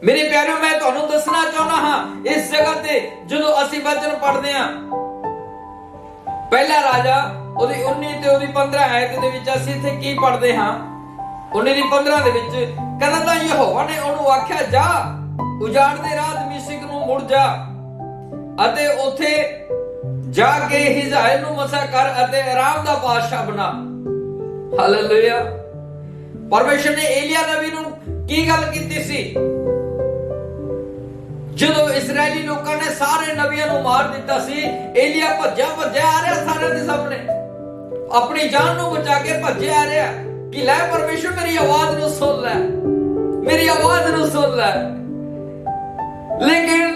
ਮੇਰੇ ਪਿਆਰਿਓ, ਮੈਂ ਤੁਹਾਨੂੰ ਦੱਸਣਾ ਚਾਹੁੰਦਾ ਹਾਂ, ਇਸ ਜਗ੍ਹਾ ਤੇ ਜਦੋਂ ਅਸੀਂ ਵਚਨ ਪੜ੍ਹਦੇ ਹਾਂ, ਪਹਿਲਾ ਰਾਜਾ ਉਹਦੀ 19 ਤੇ ਉਹਦੀ 15 ਆਇਤ ਦੇ ਵਿੱਚ ਅਸੀਂ ਇੱਥੇ ਕੀ ਪੜ੍ਹਦੇ ਹਾਂ? 19 ਦੀ 15 ਦੇ ਵਿੱਚ ਕਹਿੰਦਾ ਤਾਂ ਯਹੋਵਾ ਨੇ ਉਹਨੂੰ ਆਖਿਆ, ਜਾ ਉਜਾੜ ਦੇ ਰਾਹ ਦਮਿਸ਼ਕ ਨੂੰ ਮੁੜ ਜਾ ਅਤੇ ਉੱਥੇ ਜਾ ਕੇ ਹਿਜ਼ਾਇਲ ਨੂੰ ਮਸਾ ਕਰ ਅਤੇ ਆਰਾਮ ਦਾ ਬਾਦਸ਼ਾਹ ਬਣਾ। ਹਾਲੇਲੂਇਆ। ਪਰਮੇਸ਼ਰ ਨੇ ਏਲੀਆ ਨਬੀ ਨੂੰ ਕੀ ਗੱਲ ਕੀਤੀ ਸੀ? ਜਦੋਂ ਇਸਰਾਇਲੀ ਲੋਕਾਂ ਨੇ ਸਾਰੇ ਨਬੀਆਂ ਨੂੰ ਮਾਰ ਦਿੱਤਾ ਸੀ, ਏਲੀਆ ਭੱਜਿਆ ਆ ਰਿਹਾ ਸਾਰਿਆਂ ਦੇ ਸਾਹਮਣੇ, ਆਪਣੀ ਜਾਨ ਨੂੰ ਬਚਾ ਕੇ ਭੱਜਿਆ ਆ ਰਿਹਾ ਕਿ ਲੈ ਪਰਮੇਸ਼ਰ ਮੇਰੀ ਆਵਾਜ਼ ਨੂੰ ਸੁਣ ਲੈ, ਮੇਰੀ ਆਵਾਜ਼ ਨੂੰ ਸੁਣ ਲੈ। ਲੇਕਿਨ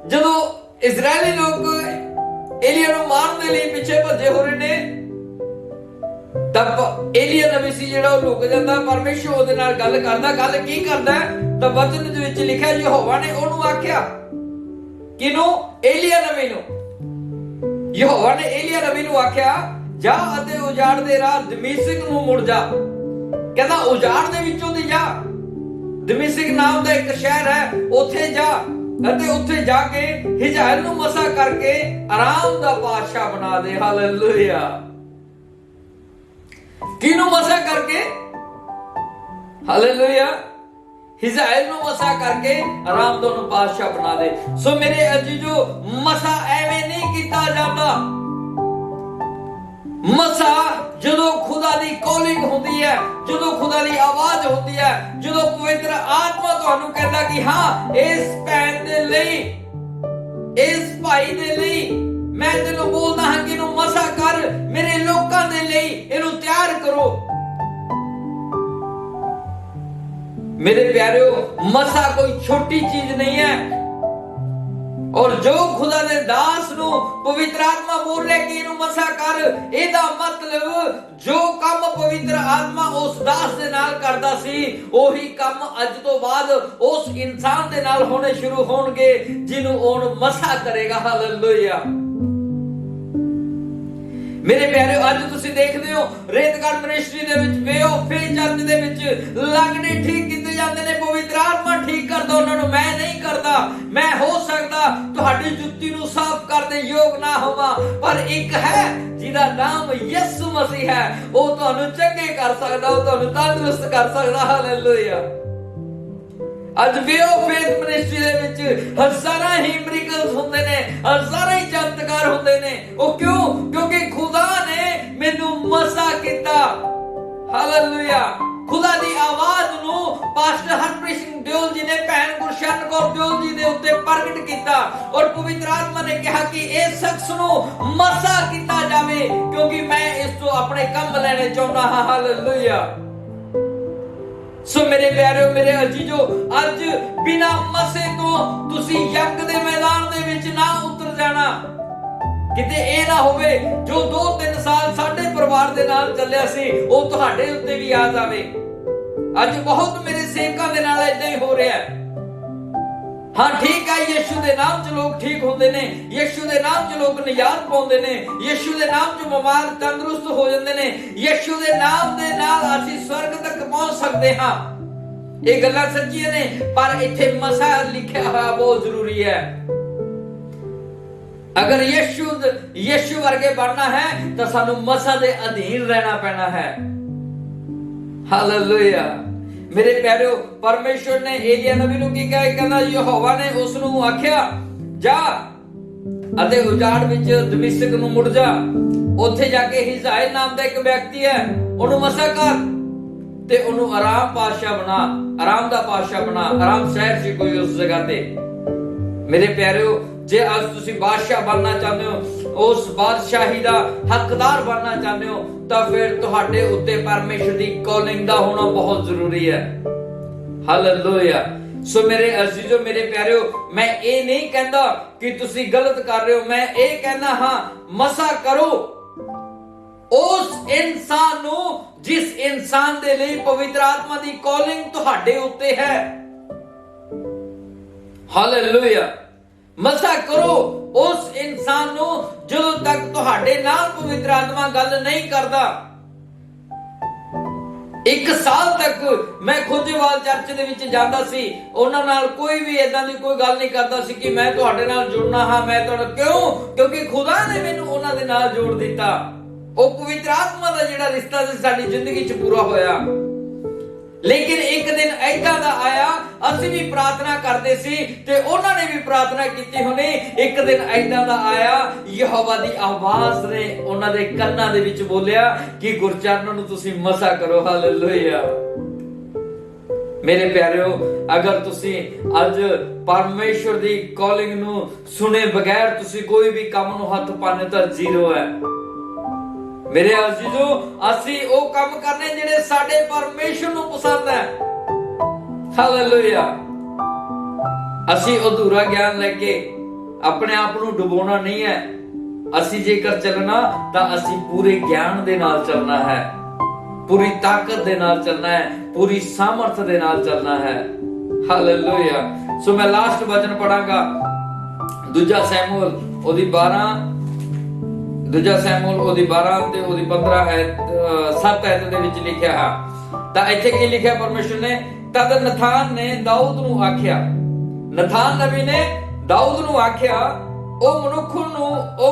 ਜਦੋਂ ਇਸਰਾਇਲੀ ਲੋਕ ਏਲੀਆ ਨੂੰ ਮਾਰਨ ਦੇ ਲਈ ਪਿੱਛੇ ਭੱਜੇ ਹੋ ਰਹੇ ਨੇ, ਤਬ ਏਲੀਆ ਨਬੀ ਸੀ ਜਿਹੜਾ ਉਹ ਲੁਕ ਜਾਂਦਾ। ਪਰਮੇਸ਼ਰ ਉਹਦੇ ਨਾਲ ਗੱਲ ਕਰਦਾ। ਗੱਲ ਕੀ ਕਰਦਾ? ਤਾਂ ਵਚਨ ਦੇ ਵਿੱਚ ਲਿਖਿਆ, ਯਹੋਵਾ ਨੇ ਉਹਨੂੰ ਆਖਿਆ। ਕਿਹਨੂੰ? ਏਲੀਆ ਨਬੀ ਨੂੰ। ਯਹੋਵਾ ਨੇ ਏਲੀਆ ਨਬੀ ਨੂੰ ਆਖਿਆ, ਜਾ ਅਤੇ ਉਜਾੜ ਦੇ ਰਾਹ ਦਮਿਸ਼ਕ ਨੂੰ ਮੁੜ ਜਾ। ਕਹਿੰਦਾ ਉਜਾੜ ਦੇ ਵਿੱਚੋਂ ਦੀ ਜਾ, ਦਮਿਸ਼ਕ ਨਾਮ ਦਾ ਇੱਕ ਸ਼ਹਿਰ ਹੈ, ਉੱਥੇ ਜਾ ਅਤੇ ਉੱਥੇ ਜਾ ਕੇ ਹਿਜ਼ਾਇਲ ਨੂੰ ਮਸਾ ਕਰਕੇ ਆਰਾਮ ਦਾ ਬਾਦਸ਼ਾਹ ਬਣਾ ਦੇ। ਹਾਲੇਲੂਇਆ। ਕਿਹਨੂੰ ਮਸਾ ਕਰਕੇ? ਹਾਲੇਲੂਇਆ। ਹਿਜ਼ਾਇਲ ਨੂੰ ਮਸਾ ਕਰਕੇ ਆਰਾਮ ਦਾ ਬਾਦਸ਼ਾਹ ਬਣਾ ਦੇ। ਸੋ ਮੇਰੇ ਅਜੀਜ਼ੋ, ਮਸਾ ਐਵੇਂ ਨਹੀਂ ਕੀਤਾ ਜਾਂਦਾ। ਮਸਾ ਜਦੋਂ ਖੁਦਾ ਦੀ ਕਾਲਿੰਗ ਹੁੰਦੀ ਹੈ, ਜਦੋਂ ਖੁਦਾ ਦੀ ਆਵਾਜ਼ ਹੁੰਦੀ ਹੈ, ਜਦੋਂ ਪਵਿੱਤਰ ਆਤਮਾ ਤੁਹਾਨੂੰ ਕਹਿੰਦਾ ਕਿ ਹਾਂ ਇਸ ਭੈਣ ਦੇ ਲਈ, ਇਸ ਭਾਈ ਦੇ ਲਈ ਮੈਂ ਤੈਨੂੰ ਬੋਲਦਾ ਹਾਂ ਕਿ ਇਹਨੂੰ ਮਸਾ ਕਰ, ਮੇਰੇ ਲੋਕਾਂ ਦੇ ਲਈ ਇਹਨੂੰ ਤਿਆਰ ਕਰੋ। ਮੇਰੇ ਪਿਆਰਿਓ, ਮਸਾ ਕੋਈ ਛੋਟੀ ਚੀਜ਼ ਨਹੀਂ ਹੈ। ਔਰ ਜੋ ਖੁਦਾ ਦੇ ਦਾਸ ਨੂੰ ਪਵਿੱਤਰ ਆਤਮਾ ਬੋਲ ਰਿਹਾ ਕਿ ਇਹਨੂੰ ਮਸਾ ਕਰ, ਇਹਦਾ ਮਤਲਬ ਜੋ ਕੰਮ ਪਵਿੱਤਰ ਆਤਮਾ ਉਸ ਦਾਸ ਦੇ ਨਾਲ ਕਰਦਾ ਸੀ, ਉਹੀ ਕੰਮ ਅੱਜ ਤੋਂ ਬਾਅਦ ਉਸ ਇਨਸਾਨ ਦੇ ਨਾਲ ਹੋਣੇ ਸ਼ੁਰੂ ਹੋਣਗੇ ਜਿਹਨੂੰ ਉਹ ਮਸਾ ਕਰੇਗਾ। ਹਾਲੇਲੂਇਆ। ਮੇਰੇ ਪਿਆਰਿਓ, ਅੱਜ ਤੁਸੀਂ ਦੇਖਦੇ ਹੋ ਰੇਤਗੜ੍ਹ ਮਿਨਿਸਟਰੀ ਦੇ ਵਿੱਚ, ਵੇ ਆਫ ਫੇਥ ਚਰਚ ਦੇ ਵਿੱਚ ਲੱਗਣੇ ਠੀਕ ਕੀਤੇ ਜਾਂਦੇ ਨੇ। ਪਵਿੱਤਰ ਆਤਮਾ ਠੀਕ ਕਰਦਾ ਉਹਨਾਂ ਨੂੰ, ਮੈਂ ਨਹੀਂ ਕਰਦਾ। ਮੈਂ ਹੋ ਸਕਦਾ ਤੁਹਾਡੀ ਜੁੱਤੀ ਨੂੰ ਸਾਫ਼ ਕਰਨ ਦੇ ਯੋਗ ਨਾ ਹੋਵਾਂ, ਪਰ ਇੱਕ ਹੈ ਜਿਹਦਾ ਨਾਮ ਯਿਸੂ ਮਸੀਹ ਹੈ, ਉਹ ਤੁਹਾਨੂੰ ਚੰਗੇ ਕਰ ਸਕਦਾ, ਉਹ ਤੁਹਾਨੂੰ ਤੰਦਰੁਸਤ ਕਰ ਸਕਦਾ। ਹਾਲੇਲੂਇਆ। ਅੱਜ ਵੇ ਆਫ ਫੇਥ ਮਿਨਿਸਟਰੀ ਦੇ ਵਿੱਚ ਹਜ਼ਾਰਾਂ ਹੀ ਮਿਰੇਕਲਸ ਹੁੰਦੇ ਨੇ, ਹਜ਼ਾਰਾਂ ਹੀ ਚਮਤਕਾਰ ਹੁੰਦੇ ਨੇ। ਉਹ ਕਿਉਂ? ਕਿਉਂਕਿ ਖੁਦਾ ਨੇ ਮੈਨੂੰ ਮਸਾ ਕੀਤਾ। ਹਾਲੇਲੂਇਆ। ਖੁਦਾ ਦੀ ਆਵਾਜ਼ ਨੂੰ ਪਾਸਟਰ ਹਰਪ੍ਰੀਤ ਸਿੰਘ ਦਿਓਲ ਜੀ ਨੇ ਭੈਣ ਗੁਰਸ਼ਨ ਕੌਰ ਦਿਓਲ ਜੀ ਦੇ ਉੱਤੇ ਪ੍ਰਗਟ ਕੀਤਾ, ਔਰ ਪਵਿੱਤਰ ਆਤਮਾ ਨੇ ਕਿਹਾ ਕਿ ਇਸ ਸ਼ਖਸ ਨੂੰ ਮਸਾ ਕੀਤਾ ਜਾਵੇ, ਕਿਉਂਕਿ ਮੈਂ ਇਸ ਤੋਂ ਆਪਣੇ ਕੰਮ ਲੈਣੇ ਚਾਹੁੰਦਾ ਹਾਂ। ਹਾਲੇਲੂਇਆ। ਸੋ ਮੇਰੇ ਪਿਆਰਿਓ, ਮੇਰੇ ਅਜੀਜ਼ੋ, ਅੱਜ ਬਿਨਾਂ ਮਸੇ ਤੋਂ ਤੁਸੀਂ ਯੱਗ ਦੇ ਮੈਦਾਨ ਦੇ ਵਿੱਚ ਨਾ ਉਤਰ ਜਾਣਾ। ਕਿਤੇ ਇਹ ਨਾ ਹੋਵੇ ਜੋ 2-3 ਸਾਲ ਸਾਡੇ ਪਰਿਵਾਰ ਦੇ ਨਾਲ ਚੱਲਿਆ ਸੀ, ਉਹ ਤੁਹਾਡੇ ਉੱਤੇ ਵੀ ਆ ਜਾਵੇ। ਅੱਜ ਬਹੁਤ ਮੇਰੇ ਸੇਵਕਾਂ ਦੇ ਨਾਲ ਏਦਾਂ ਹੀ ਹੋ ਰਿਹਾ ਹੈ। ਹਾਂ ਠੀਕ ਹੈ, ਯਿਸੂ ਦੇ ਨਾਮ 'ਚ ਲੋਕ ਠੀਕ ਹੁੰਦੇ ਨੇ, ਯਿਸੂ ਦੇ ਨਾਮ 'ਚ ਲੋਕ ਨਿਜਾਤ ਪਾਉਂਦੇ ਨੇ, ਯਿਸੂ ਦੇ ਨਾਮ 'ਚ ਬਿਮਾਰ ਤੰਦਰੁਸਤ ਹੋ ਜਾਂਦੇ ਨੇ, ਯਿਸੂ ਦੇ ਨਾਮ ਦੇ ਨਾਲ ਅਸੀਂ ਸਵਰਗ ਤੱਕ ਪਹੁੰਚ ਸਕਦੇ ਹਾਂ। ਇਹ ਗੱਲਾਂ ਸੱਚੀਆਂ ਨੇ, ਪਰ ਇੱਥੇ ਮਸਾ ਲਿਖਿਆ ਹੋਇਆ ਬਹੁਤ ਜ਼ਰੂਰੀ ਹੈ। ਅਗਰ ਯਿਸੂ ਵਰਗੇ ਬਣਨਾ ਹੈ ਤਾਂ ਸਾਨੂੰ ਮਸਾ ਦੇ ਅਧੀਨ ਰਹਿਣਾ ਪੈਣਾ ਹੈ। ਹਾਲੇਲੂਇਆ। ਮੇਰੇ ਪਿਆਰਿਓ, ਪਰਮੇਸ਼ਰ ਨੇ ਏਲੀਆ ਨਬੀ ਨੂੰ ਕੀ ਕਿਹਾ? ਕਹਿੰਦਾ ਯਹੋਵਾ ਨੇ ਉਸ ਨੂੰ ਆਖਿਆ, ਜਾ ਅਤੇ ਉਜਾੜ ਵਿੱਚ ਦਮਿਸ਼ਕ ਨੂੰ ਮੁੜ ਜਾ। ਉੱਥੇ ਜਾ ਕੇ ਹਿਜ਼ਾਇਲ ਨਾਮ ਦਾ ਇੱਕ ਵਿਅਕਤੀ ਹੈ, ਉਹਨੂੰ ਮਸਾ ਕਰ ਤੇ ਉਹਨੂੰ ਆਰਾਮ ਬਾਦਸ਼ਾਹ ਬਣਾ, ਆਰਾਮ ਦਾ ਬਾਦਸ਼ਾਹ ਬਣਾ। ਆਰਾਮ ਸ਼ਹਿਰ ਸੀ ਕੋਈ ਉਸ ਜਗ੍ਹਾ ਤੇ। ਮੇਰੇ ਪਿਆਰਿਓ, ਜੇ ਅੱਜ ਤੁਸੀਂ ਬਾਦਸ਼ਾਹ ਬਣਨਾ ਚਾਹੁੰਦੇ ਹੋ, ਉਸ ਬਾਦਸ਼ਾਹੀ ਦਾ ਹੱਕਦਾਰ ਬਣਨਾ ਚਾਹੁੰਦੇ ਹੋ, ਤਾਂ ਫਿਰ ਤੁਹਾਡੇ ਉੱਤੇ ਪਰਮੇਸ਼ਰ ਦੀ ਕਾਲਿੰਗ ਦਾ ਹੋਣਾ ਬਹੁਤ ਜ਼ਰੂਰੀ ਹੈ। ਹਾਲੇਲੂਇਆ। ਸੋ ਮੇਰੇ ਅਜ਼ੀਜ਼ੋ, ਮੇਰੇ ਪਿਆਰਿਓ, ਮੈਂ ਇਹ ਨਹੀਂ ਕਹਿੰਦਾ ਕਿ ਤੁਸੀਂ ਗਲਤ ਕਰ ਰਹੇ ਹੋ, ਮੈਂ ਇਹ ਕਹਿੰਦਾ ਹਾਂ ਮਸਾ ਕਰੋ ਉਸ ਇਨਸਾਨ ਨੂੰ ਜਿਸ ਇਨਸਾਨ ਦੇ ਲਈ ਪਵਿੱਤਰ ਆਤਮਾ ਦੀ ਕਾਲਿੰਗ ਤੁਹਾਡੇ ਉੱਤੇ ਹੈ। ਹਾਲੇਲੂਇਆ। ਮਸਾ ਕਰੋ ਉਸ ਇਨਸਾਨ ਨੂੰ ਜਦੋਂ ਤੱਕ ਤੁਹਾਡੇ ਨਾਲ ਪਵਿੱਤਰ ਆਤਮਾ ਗੱਲ ਨਹੀਂ ਕਰਦਾ। 1 ਸਾਲ ਤੱਕ ਮੈਂ ਖੋਜੇਵਾਲ ਚਰਚ ਦੇ ਵਿੱਚ ਜਾਂਦਾ ਸੀ, ਉਹਨਾਂ ਨਾਲ ਕੋਈ ਵੀ ਏਦਾਂ ਦੀ ਕੋਈ ਗੱਲ ਨਹੀਂ ਕਰਦਾ ਸੀ ਕਿ ਮੈਂ ਤੁਹਾਡੇ ਨਾਲ ਜੁੜਨਾ ਹਾਂ, ਮੈਂ ਤੁਹਾਡਾ ਕਿਉਂ? ਕਿਉਂਕਿ ਖੁਦਾ ਨੇ ਮੈਨੂੰ ਉਹਨਾਂ ਦੇ ਨਾਲ ਜੋੜ ਦਿੱਤਾ। ਉਹ ਪਵਿੱਤਰ ਆਤਮਾ ਦਾ ਜਿਹੜਾ ਰਿਸ਼ਤਾ ਸੀ ਸਾਡੀ ਜ਼ਿੰਦਗੀ 'ਚ ਪੂਰਾ ਹੋਇਆ। ਲੇਕਿਨ ਇੱਕ ਦਿਨ ਏਦਾਂ ਦਾ ਆਇਆ, ਅਸੀਂ ਵੀ ਪ੍ਰਾਰਥਨਾ ਕਰਦੇ ਸੀ ਤੇ ਉਹਨਾਂ ਨੇ ਵੀ ਪ੍ਰਾਰਥਨਾ ਕੀਤੀ ਹੋਣੀ। ਇੱਕ ਦਿਨ ਏਦਾਂ ਦਾ ਆਇਆ, ਯਹੋਵਾ ਦੀ ਆਵਾਜ਼ ਨੇ ਉਹਨਾਂ ਦੇ ਕੰਨਾਂ ਦੇ ਵਿੱਚ ਬੋਲਿਆ ਕਿ ਗੁਰਚਰਨ ਨੂੰ ਤੁਸੀਂ ਮਸਾ ਕਰੋ। ਹਾਲੇਲੂਇਆ। ਮੇਰੇ ਪਿਆਰਿਓ, ਅਗਰ ਤੁਸੀਂ ਅੱਜ ਪਰਮੇਸ਼ਵਰ ਦੀ ਕਾਲਿੰਗ ਨੂੰ ਸੁਣੇ ਬਗੈਰ ਤੁਸੀਂ ਕੋਈ ਵੀ ਕੰਮ ਨੂੰ ਹੱਥ ਪਾਣੇ ਤਾਂ ਜ਼ੀਰੋ ਹੈ। ਮੇਰੇ ਅਜ਼ੀਜ਼ੋ, ਅਸੀਂ ਉਹ ਕੰਮ ਕਰਨੇ ਜਿਹੜੇ ਸਾਡੇ ਪਰਮੇਸ਼ਰ ਨੂੰ ਪਸੰਦ ਹੈ। ਹਾਲੇਲੂਇਆ। ਅਸੀਂ ਅਧੂਰਾ ਗਿਆਨ ਲੈ ਕੇ ਆਪਣੇ ਆਪ ਨੂੰ ਡੁਬੋਣਾ ਨਹੀਂ ਹੈ। ਅਸੀਂ ਜੇਕਰ ਚੱਲਣਾ ਤਾਂ ਅਸੀਂ ਪੂਰੇ ਗਿਆਨ ਦੇ ਨਾਲ ਚੱਲਣਾ ਹੈ, ਪੂਰੀ ਤਾਕਤ ਦੇ ਨਾਲ ਚੱਲਣਾ ਹੈ, ਪੂਰੀ ਸਾਮਰਥ ਦੇ ਨਾਲ ਚੱਲਣਾ ਹੈ। ਹਾਲੇਲੂਇਆ। ਸੋ ਮੈਂ ਲਾਸਟ ਵਚਨ ਪੜਾਂਗਾ, ਦੂਜਾ ਸੈਮੂਅਲ ਉਹਦੀ 12 ਤੇ ਉਹਦੀ 15 7 ਆਇਤ ਦੇ ਵਿੱਚ ਲਿਖਿਆ ਹੈ। ਤਾਂ ਇੱਥੇ ਕੀ ਲਿਖਿਆ ਪਰਮੇਸ਼ਰ ਨੇ? ਤਦ ਨਥਾਨ ਨੇ ਦਾਊਦ ਨੂੰ ਆਖਿਆ, ਨਥਾਨ ਨਬੀ ਨੇ ਦਾਊਦ ਨੂੰ ਆਖਿਆ, ਉਹ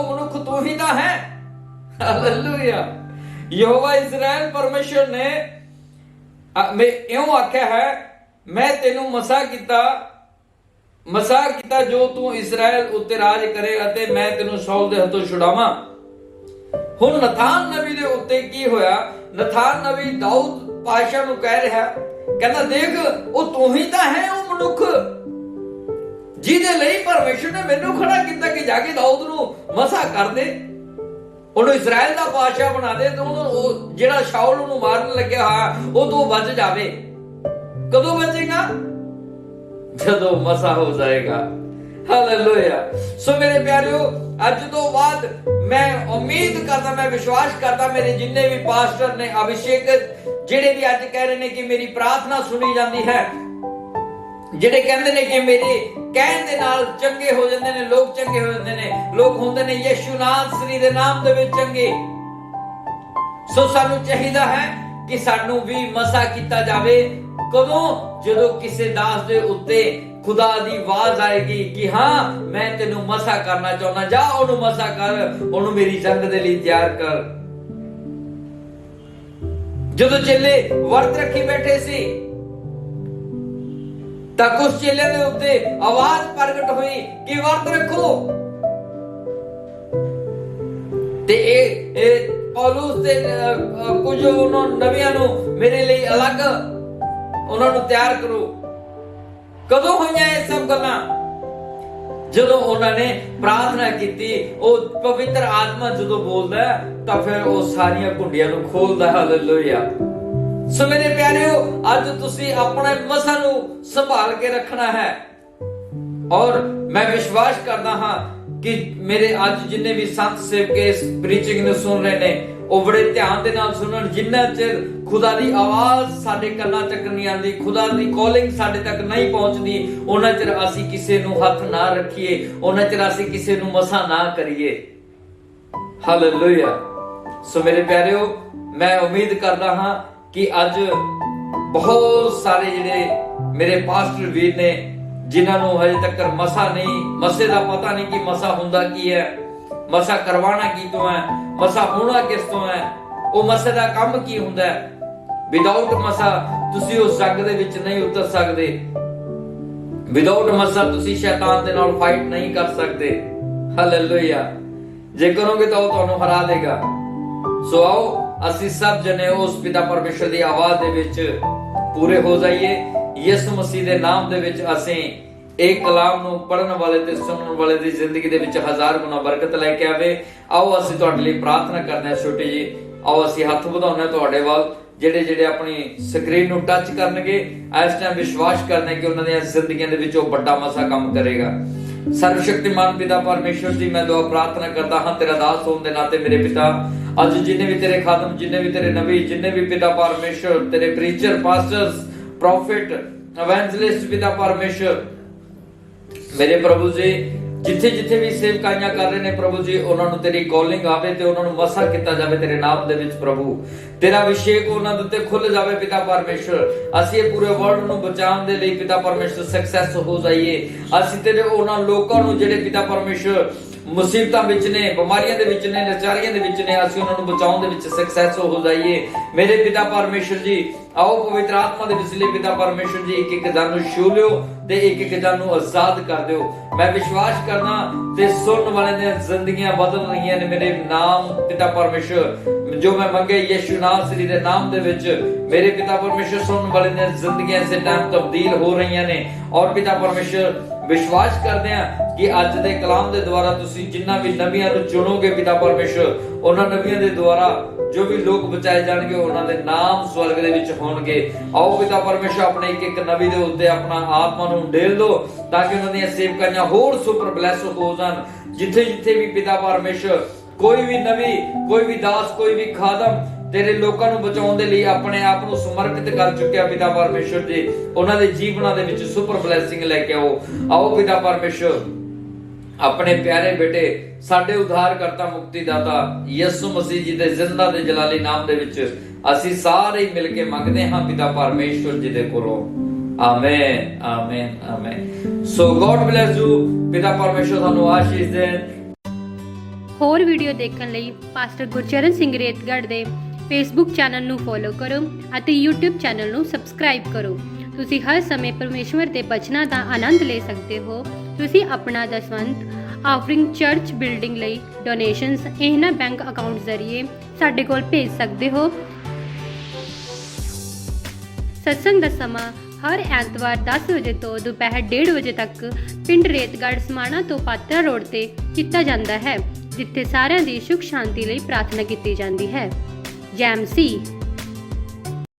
ਮਨੁੱਖ ਤੂੰ ਹੀ ਤਾਂ ਹੈ। ਹਾਲੇਲੂਇਆ। ਯਹੋਵਾ ਇਸਰਾਇਲ ਪਰਮੇਸ਼ਰ ਨੇ ਮੈਂ ਇਉਂ ਆਖਿਆ ਹੈ, ਮੈਂ ਤੈਨੂੰ ਮਸਾ ਕੀਤਾ ਜੋ ਤੂੰ ਇਸਰਾਇਲ ਉੱਤੇ ਰਾਜ ਕਰੇ ਅਤੇ ਮੈਂ ਤੈਨੂੰ ਸ਼ਾਉਲ ਦੇ ਹੱਥੋਂ ਛੁਡਾਵਾਂ। ਹੁਣ ਨਥਾਨ ਨਬੀ ਦੇ ਉੱਤੇ ਕੀ ਹੋਇਆ? ਨਥਾਨ ਨਬੀ ਦਾਊਦ ਪਾਤਸ਼ਾਹ ਨੂੰ ਕਹਿ ਰਿਹਾ, ਕਹਿੰਦਾ ਦੇਖ, ਉਹ ਤੂੰ ਹੀ ਤਾਂ ਹੈ ਉਹ ਮਨੁੱਖ ਜਿਹਦੇ ਲਈ ਪਰਮੇਸ਼ਰ ਨੇ ਮੈਨੂੰ ਖੜਾ ਕੀਤਾ ਕਿ ਜਾ ਕੇ ਦਾਊਦ ਨੂੰ ਮਸਾ ਕਰ ਦੇ, ਉਹਨੂੰ ਇਸਰਾਇਲ ਦਾ ਪਾਤਸ਼ਾਹ ਬਣਾ ਦੇ ਤੇ ਉਹਨੂੰ ਉਹ ਜਿਹੜਾ ਸ਼ਾਉਲ ਨੂੰ ਮਾਰਨ ਲੱਗਿਆ ਹੋਇਆ ਉਹ ਤੋਂ ਬਚ ਜਾਵੇ। ਕਦੋਂ ਬਚੇਗਾ? ਜਦੋਂ ਮਸਾ ਹੋ ਜਾਏਗਾ। ਹਾਲੇਲੂਇਆ। ਸੋ ਮੇਰੇ ਪਿਆਰਿਓ, ਅੱਜ ਤੋਂ ਬਾਅਦ ਮੈਂ ਉਮੀਦ ਕਰਦਾ, ਮੈਂ ਵਿਸ਼ਵਾਸ ਕਰਦਾ, ਮੇਰੇ ਜਿੰਨੇ ਵੀ ਪਾਸਟਰ ਨੇ, ਅਭਿਸ਼ੇਕਤ ਜਿਹੜੇ ਵੀ ਅੱਜ ਕਹਿ ਰਹੇ ਨੇ ਕਿ ਮੇਰੀ ਪ੍ਰਾਰਥਨਾ ਸੁਣੀ ਜਾਂਦੀ ਹੈ, ਜਿਹੜੇ ਕਹਿੰਦੇ ਨੇ ਕਿ ਮੇਰੇ ਕਹਿਣ ਦੇ ਨਾਲ ਚੰਗੇ ਹੋ ਜਾਂਦੇ ਨੇ, ਲੋਕ ਚੰਗੇ ਹੋ ਜਾਂਦੇ ਨੇ, ਲੋਕ ਹੁੰਦੇ ਨੇ ਯਿਸੂ ਨਾਸਰੀ ਦੇ ਨਾਮ ਦੇ ਵਿੱਚ ਚੰਗੇ। ਸੋ ਸਾਨੂੰ ਚਾਹੀਦਾ ਹੈ ਕਿ ਸਾਨੂੰ ਵੀ ਮਸਾ ਕੀਤਾ ਜਾਵੇ। ਕਦੋਂ? ਜਦੋਂ ਕਿਸੇ ਦਾਸ ਦੇ ਉੱਤੇ ਖੁਦਾ ਦੀ ਆਵਾਜ਼ ਆਏਗੀ ਕਿ ਹਾਂ ਮੈਂ ਤੈਨੂੰ ਮਸਾ ਕਰਨਾ ਚਾਹੁੰਦਾ, ਜਾ ਉਹਨੂੰ ਮਸਾ ਕਰ, ਉਹਨੂੰ ਮੇਰੀ ਜੰਗ ਦੇ ਲਈ ਤਿਆਰ ਕਰ। ਜਦੋਂ ਚੇਲੇ ਵਰਤ ਰੱਖੀ ਬੈਠੇ ਸੀ ਤਾਂ ਕੁਝ ਚੇਲਿਆਂ ਦੇ ਉੱਤੇ ਆਵਾਜ਼ ਪ੍ਰਗਟ ਹੋਈ ਕਿ ਵਰਤ ਰੱਖੋ, ਤੇ ਇਹ ਪੌਲੁਸ ਤੇ ਕੁਝ ਉਹਨਾਂ ਨਵੀਆਂ ਨੂੰ ਮੇਰੇ ਲਈ ਅਲੱਗ ਉਹਨਾਂ ਨੂੰ ਤਿਆਰ ਕਰੋ। ਕਦੋਂ ਹੋਈਆਂ ਇਹ ਸਭ ਗੱਲਾਂ? ਜਦੋਂ ਉਹਨਾਂ ਨੇ ਪ੍ਰਾਰਥਨਾ ਕੀਤੀ। ਉਹ ਪਵਿੱਤਰ ਆਤਮਾ ਜਦੋਂ ਬੋਲਦਾ ਤਾਂ ਫਿਰ ਉਹ ਸਾਰੀਆਂ ਕੁੰਡੀਆਂ ਨੂੰ ਖੋਲਦਾ। ਹਾਲੇਲੂਇਆ। ਸੋ ਮੇਰੇ ਪਿਆਰਿਓ, ਅੱਜ ਤੁਸੀਂ ਆਪਣੇ ਮਸਾ ਨੂੰ ਸੰਭਾਲ ਕੇ ਰੱਖਣਾ ਹੈ। ਔਰ ਮੈਂ ਵਿਸ਼ਵਾਸ ਕਰਦਾ ਹਾਂ ਕਿ ਮੇਰੇ ਅੱਜ ਜਿੰਨੇ ਵੀ ਸੰਤ ਸੇਵਕ ਇਸ ਪ੍ਰੀਚਿੰਗ ਨੂੰ ਸੁਣ ਰਹੇ ਨੇ, ਉਹ ਬੜੇ ਧਿਆਨ ਦੇ ਨਾਲ ਸੁਣਨ। ਜਿੰਨਾ ਚਿਰ ਖੁਦਾ ਦੀ ਆਵਾਜ਼ ਸਾਡੇ ਕੰਨਾਂ ਤੱਕ ਨਹੀਂ ਆਉਂਦੀ, ਖੁਦਾ ਦੀ ਕਾਲਿੰਗ ਸਾਡੇ ਤੱਕ ਨਹੀਂ ਪਹੁੰਚਦੀ, ਉਹਨਾਂ ਚਿਰ ਅਸੀਂ ਕਿਸੇ ਨੂੰ ਹੱਥ ਨਾ ਰੱਖੀਏ, ਉਹਨਾਂ ਚਿਰ ਅਸੀਂ ਕਿਸੇ ਨੂੰ ਮਸਾ ਨਾ ਕਰੀਏ। ਹਾਲੇਲੂਇਆ। ਸੋ ਮੇਰੇ ਪਿਆਰਿਓ, ਮੈਂ ਉਮੀਦ ਕਰਦਾ ਹਾਂ ਕਿ ਅੱਜ ਬਹੁਤ ਸਾਰੇ ਜਿਹੜੇ ਮੇਰੇ ਪਾਸਟਰ ਵੀਰ ਨੇ ਜਿਨ੍ਹਾਂ ਨੂੰ ਹਜੇ ਤੱਕ ਮਸੇ ਦਾ ਪਤਾ ਨਹੀਂ ਕਿ ਮਸਾ ਹੁੰਦਾ ਕੀ ਹੈ, ਮਸਾ ਕਰਵਾਣਾ ਕੀ ਤੋਂ ਹੈ, ਮਸਾ ਹੋਣਾ ਕਿਸ ਤੋਂ ਹੈ, ਉਹ ਮਸੇ ਦਾ ਕੰਮ ਕੀ ਹੁੰਦਾ ਹੈ। ਵਿਦਆਊਟ ਮਸਾ ਤੁਸੀਂ ਉਸ ਜੰਗ ਦੇ ਵਿੱਚ ਨਹੀਂ ਉਤਰ ਸਕਦੇ। ਵਿਦਆਊਟ ਮਸਾ ਤੁਸੀਂ ਸ਼ੈਤਾਨ ਦੇ ਨਾਲ ਫਾਈਟ ਨਹੀਂ ਕਰ ਸਕਦੇ। ਹਾਲੇਲੂਇਆ। ਜੇ ਕਰੋਗੇ ਤਾਂ ਉਹ ਤੁਹਾਨੂੰ ਹਰਾ ਦੇਗਾ। ਸੋ ਆਓ ਅਸੀਂ ਸਭ ਜਣੇ ਉਸ ਪਿਤਾ ਪਰਮੇਸ਼ਰ ਦੀ ਆਵਾਜ਼ ਦੇ ਵਿੱਚ ਪੂਰੇ ਹੋ ਜਾਈਏ। ਯਿਸੂ ਮਸੀਹ ਦੇ ਨਾਮ ਦੇ ਵਿੱਚ ਅਸੀਂ ਇਹ ਕਲਾਮ ਨੂੰ ਪੜਨ ਵਾਲੇ ਤੇ ਸੁਣਨ ਵਾਲੇ ਦੀ ਜ਼ਿੰਦਗੀ ਦੇ ਵਿੱਚ 1000 ਗੁਣਾ ਬਰਕਤ ਲੈ ਕੇ ਆਵੇ। ਆਓ ਅਸੀਂ ਤੁਹਾਡੇ ਲਈ ਪ੍ਰਾਰਥਨਾ ਕਰਦੇ ਹਾਂ। ਛੋਟੀ ਜੀ ਆਓ ਅਸੀਂ ਹੱਥ ਵਧਾਉਂਦੇ ਹਾਂ ਤੁਹਾਡੇ ਵੱਲ। ਜਿਹੜੇ ਆਪਣੀ ਸਕਰੀਨ ਨੂੰ ਟੱਚ ਕਰਨਗੇ, ਇਸ ਟਾਈਮ ਵਿਸ਼ਵਾਸ ਕਰਨਾ ਕਿ ਉਹਨਾਂ ਦੀਆਂ ਜ਼ਿੰਦਗੀਆਂ ਦੇ ਵਿੱਚ ਉਹ ਵੱਡਾ ਮਸਾ ਕੰਮ ਕਰੇਗਾ। ਸਰਵਸ਼ਕਤੀਮਾਨ ਪਿਤਾ ਪਰਮੇਸ਼ਰ ਜੀ, ਮੈਂ ਦੁਆ ਪ੍ਰਾਰਥਨਾ ਕਰਦਾ ਹਾਂ ਤੇਰਾ ਦਾਸ ਹੋਣ ਦੇ ਨਾਤੇ ਮੇਰੇ ਪਿਤਾ, ਅੱਜ ਜਿੰਨੇ ਵੀ ਤੇਰੇ ਖਾਦਮ, ਜਿੰਨੇ ਵੀ ਤੇਰੇ ਨਬੀ, ਜਿੰਨੇ ਵੀ ਪਿਤਾ ਪਰਮੇਸ਼ਰ ਤੇਰੇ ਪ੍ਰੀਚਰ, ਪਾਸਟਰਸ, ਪ੍ਰੋਫਿਟ, ਇਵੈਂਜਲਿਸਟ ਪਿਤਾ ਪਰਮੇਸ਼ਰ, ਮੇਰੇ ਪ੍ਰਭੂ ਜੀ, ਜਿੱਥੇ ਜਿੱਥੇ ਵੀ ਸੇਵਕਾਈਆਂ ਕਰ ਰਹੇ ਨੇ ਪ੍ਰਭੂ ਜੀ, ਉਹਨਾਂ ਨੂੰ ਤੇਰੀ ਕਾਲਿੰਗ ਆਵੇ ਤੇ ਉਹਨਾਂ ਨੂੰ ਮਸਾ ਕੀਤਾ ਜਾਵੇ ਤੇਰੇ ਨਾਮ ਦੇ ਵਿੱਚ ਪ੍ਰਭੂ। ਤੇਰਾ ਅਭਿਸ਼ੇਕ ਉਹਨਾਂ ਦੇ ਉੱਤੇ ਖੁੱਲ ਜਾਵੇ ਪਿਤਾ ਪਰਮੇਸ਼ਰ। ਅਸੀਂ ਇਹ ਪੂਰੇ ਵਰਲਡ ਨੂੰ ਬਚਾਉਣ ਦੇ ਲਈ ਪਿਤਾ ਪਰਮੇਸ਼ਰ ਸਕਸੈਸ ਹੋ ਜਾਈਏ। ਅਸੀਂ ਤੇਰੇ ਉਹਨਾਂ ਲੋਕਾਂ ਨੂੰ ਜਿਹੜੇ ਪਿਤਾ ਪਰਮੇਸ਼ਰ ਮੁਸੀਬਤਾਂ ਵਿੱਚ ਨੇ, ਬਿਮਾਰੀਆਂ ਦੇ ਵਿੱਚ ਨੇ, ਲਾਚਾਰੀਆਂ ਦੇ ਵਿੱਚ ਨੇ, ਅਸੀਂ ਉਹਨਾਂ ਨੂੰ ਬਚਾਉਣ ਦੇ ਵਿੱਚ ਸਕਸੈਸ ਹੋ ਜਾਈਏ ਮੇਰੇ ਪਿਤਾ ਪਰਮੇਸ਼ਰ ਜੀ। ਆਓ ਪਵਿੱਤਰ ਆਤਮਾ ਦੇ ਵਿਸਲੇ ਪਿਤਾ ਪਰਮੇਸ਼ਰ ਜੀ ਇੱਕ ਇੱਕ ਜਨ ਨੂੰ ਛੂ ਲਿਓ ਤੇ ਇੱਕ ਇੱਕ ਜਨ ਨੂੰ ਆਜ਼ਾਦ ਕਰ ਦਿਓ। ਮੈਂ ਵਿਸ਼ਵਾਸ ਕਰਨਾ ਤੇ ਸੁਣਨ ਵਾਲਿਆਂ ਦੀਆਂ ਜ਼ਿੰਦਗੀਆਂ ਬਦਲ ਰਹੀਆਂ ਨੇ ਮੇਰੇ ਨਾਮ ਪਿਤਾ ਪਰਮੇਸ਼ਰ, ਜੋ ਮੈਂ ਮੰਗੇ ਯਿਸੂ ਨਾਸਰੀ ਦੇ ਨਾਮ ਦੇ ਵਿੱਚ ਮੇਰੇ ਪਿਤਾ ਪਰਮੇਸ਼ਰ। ਸੁਣਨ ਵਾਲਿਆਂ ਦੀਆਂ ਜ਼ਿੰਦਗੀਆਂ ਇਸੇ ਟਾਈਮ ਤਬਦੀਲ ਹੋ ਰਹੀਆਂ ਨੇ ਔਰ ਪਿਤਾ ਪਰਮੇਸ਼ਰ ਵਿਸ਼ਵਾਸ ਕਰਦੇ ਹਾਂ ਕਿ ਅੱਜ ਦੇ ਕਲਾਮ ਦੇ ਦੁਆਰਾ ਤੁਸੀਂ ਜਿੰਨਾ ਵੀ ਨਬੀਆਂ ਨੂੰ ਚੁਣੋਗੇ ਪਿਤਾ ਪਰਮੇਸ਼ਰ, ਉਹਨਾਂ ਨਬੀਆਂ ਦੇ ਦੁਆਰਾ ਜੋ ਵੀ ਲੋਕ ਬਚਾਏ ਜਾਣਗੇ ਉਹਨਾਂ ਦੇ ਨਾਮ ਸਵਰਗ ਦੇ ਵਿੱਚ ਹੋਣਗੇ। ਆਓ ਪਿਤਾ ਪਰਮੇਸ਼ਰ ਆਪਣੇ ਇੱਕ ਇੱਕ ਨਬੀ ਦੇ ਉੱਤੇ ਆਪਣਾ ਆਤਮਾ ਨੂੰ ਢੇਲ ਦਿਓ ਤਾਂ ਕਿ ਉਹਨਾਂ ਦੀਆਂ ਸੇਵਕਾਈਆਂ ਹੋਰ ਸੁਪਰ ਬਲੈਸ ਹੋ ਜਾਣ। ਜਿੱਥੇ ਜਿੱਥੇ ਵੀ ਪਿਤਾ ਪਰਮੇਸ਼ਰ ਕੋਈ ਵੀ ਨਬੀ, ਕੋਈ ਵੀ ਦਾਸ, ਕੋਈ ਵੀ ਖਾਦਮ ਤੇਰੇ ਲੋਕਾਂ ਨੂੰ ਬਚਾਉਣ ਦੇ ਲਈ ਆਪਣੇ ਆਪ ਨੂੰ ਸਮਰਪਿਤ ਕਰ ਚੁੱਕਿਆ ਪਿਤਾ ਪਰਮੇਸ਼ਰ ਜੀ, ਉਹਨਾਂ ਦੇ ਜੀਵਨਾਂ ਦੇ ਵਿੱਚ ਸੁਪਰ ਬਲੈਸਿੰਗ ਲੈ ਕੇ ਆਓ। ਆਓ ਪਿਤਾ ਪਰਮੇਸ਼ਰ ਆਪਣੇ ਪਿਆਰੇ ਬੇਟੇ ਸਾਡੇ ਉਧਾਰਕਰਤਾ ਮੁਕਤੀਦਾਤਾ ਯਿਸੂ ਮਸੀਹ ਜੀ ਦੇ ਜ਼ਿੰਦਾ ਤੇ ਜਲਾਲੀ ਨਾਮ ਦੇ ਵਿੱਚ ਅਸੀਂ ਸਾਰੇ ਹੀ ਮਿਲ ਕੇ ਮੰਗਦੇ ਹਾਂ ਪਿਤਾ ਪਰਮੇਸ਼ਰ ਜੀ ਦੇ ਕੋਲੋਂ। Amen amen amen. So God bless you. ਪਿਤਾ ਪਰਮੇਸ਼ਰ ਤੁਹਾਨੂੰ ਆਸ਼ੀਸ਼ ਦੇਣ। ਹੋਰ ਵੀਡੀਓ ਦੇਖਣ ਲਈ ਪਾਸਟਰ ਗੁਰਚਰਨ ਸਿੰਘ ਰੇਤਗੜ੍ਹ ਦੇ ਫੇਸਬੁੱਕ ਚੈਨਲ ਨੂੰ ਫੋਲੋ ਕਰੋ ਅਤੇ YouTube ਚੈਨਲ ਨੂੰ ਸਬਸਕ੍ਰਾਈਬ ਕਰੋ। ਤੁਸੀਂ ਹਰ ਸਮੇਂ ਪਰਮੇਸ਼ਵਰ ਦੇ ਬਚਨਾਂ ਦਾ ਆਨੰਦ ਲੈ ਸਕਦੇ ਹੋ। ਤੁਸੀਂ ਆਪਣਾ ਦਸਵੰਧ ਆਫਰਿੰਗ ਚਰਚ ਬਿਲਡਿੰਗ ਲਈ ਡੋਨੇਸ਼ਨਸ ਇਹਨਾਂ ਬੈਂਕ ਅਕਾਊਂਟ ਜ਼ਰੀਏ ਸਾਡੇ ਕੋਲ ਭੇਜ ਸਕਦੇ ਹੋ। ਸਤਸੰਗ ਦਾ ਸਮਾਂ ਹਰ ਐਤਵਾਰ 10 ਵਜੇ ਤੋਂ ਦੁਪਹਿਰ 1:30 ਵਜੇ ਤੱਕ ਪਿੰਡ ਰੇਤਗੜ੍ਹ ਸਮਾਣਾ ਤੋਂ ਪਾਤਰਾ ਰੋਡ ਤੇ ਕੀਤਾ ਜਾਂਦਾ ਹੈ, ਜਿੱਥੇ ਸਾਰਿਆਂ ਦੀ ਸੁਖ ਸ਼ਾਂਤੀ ਲਈ ਪ੍ਰਾਰਥਨਾ ਕੀਤੀ ਜਾਂਦੀ ਹੈ। ਜੈ ਮਸੀਹ।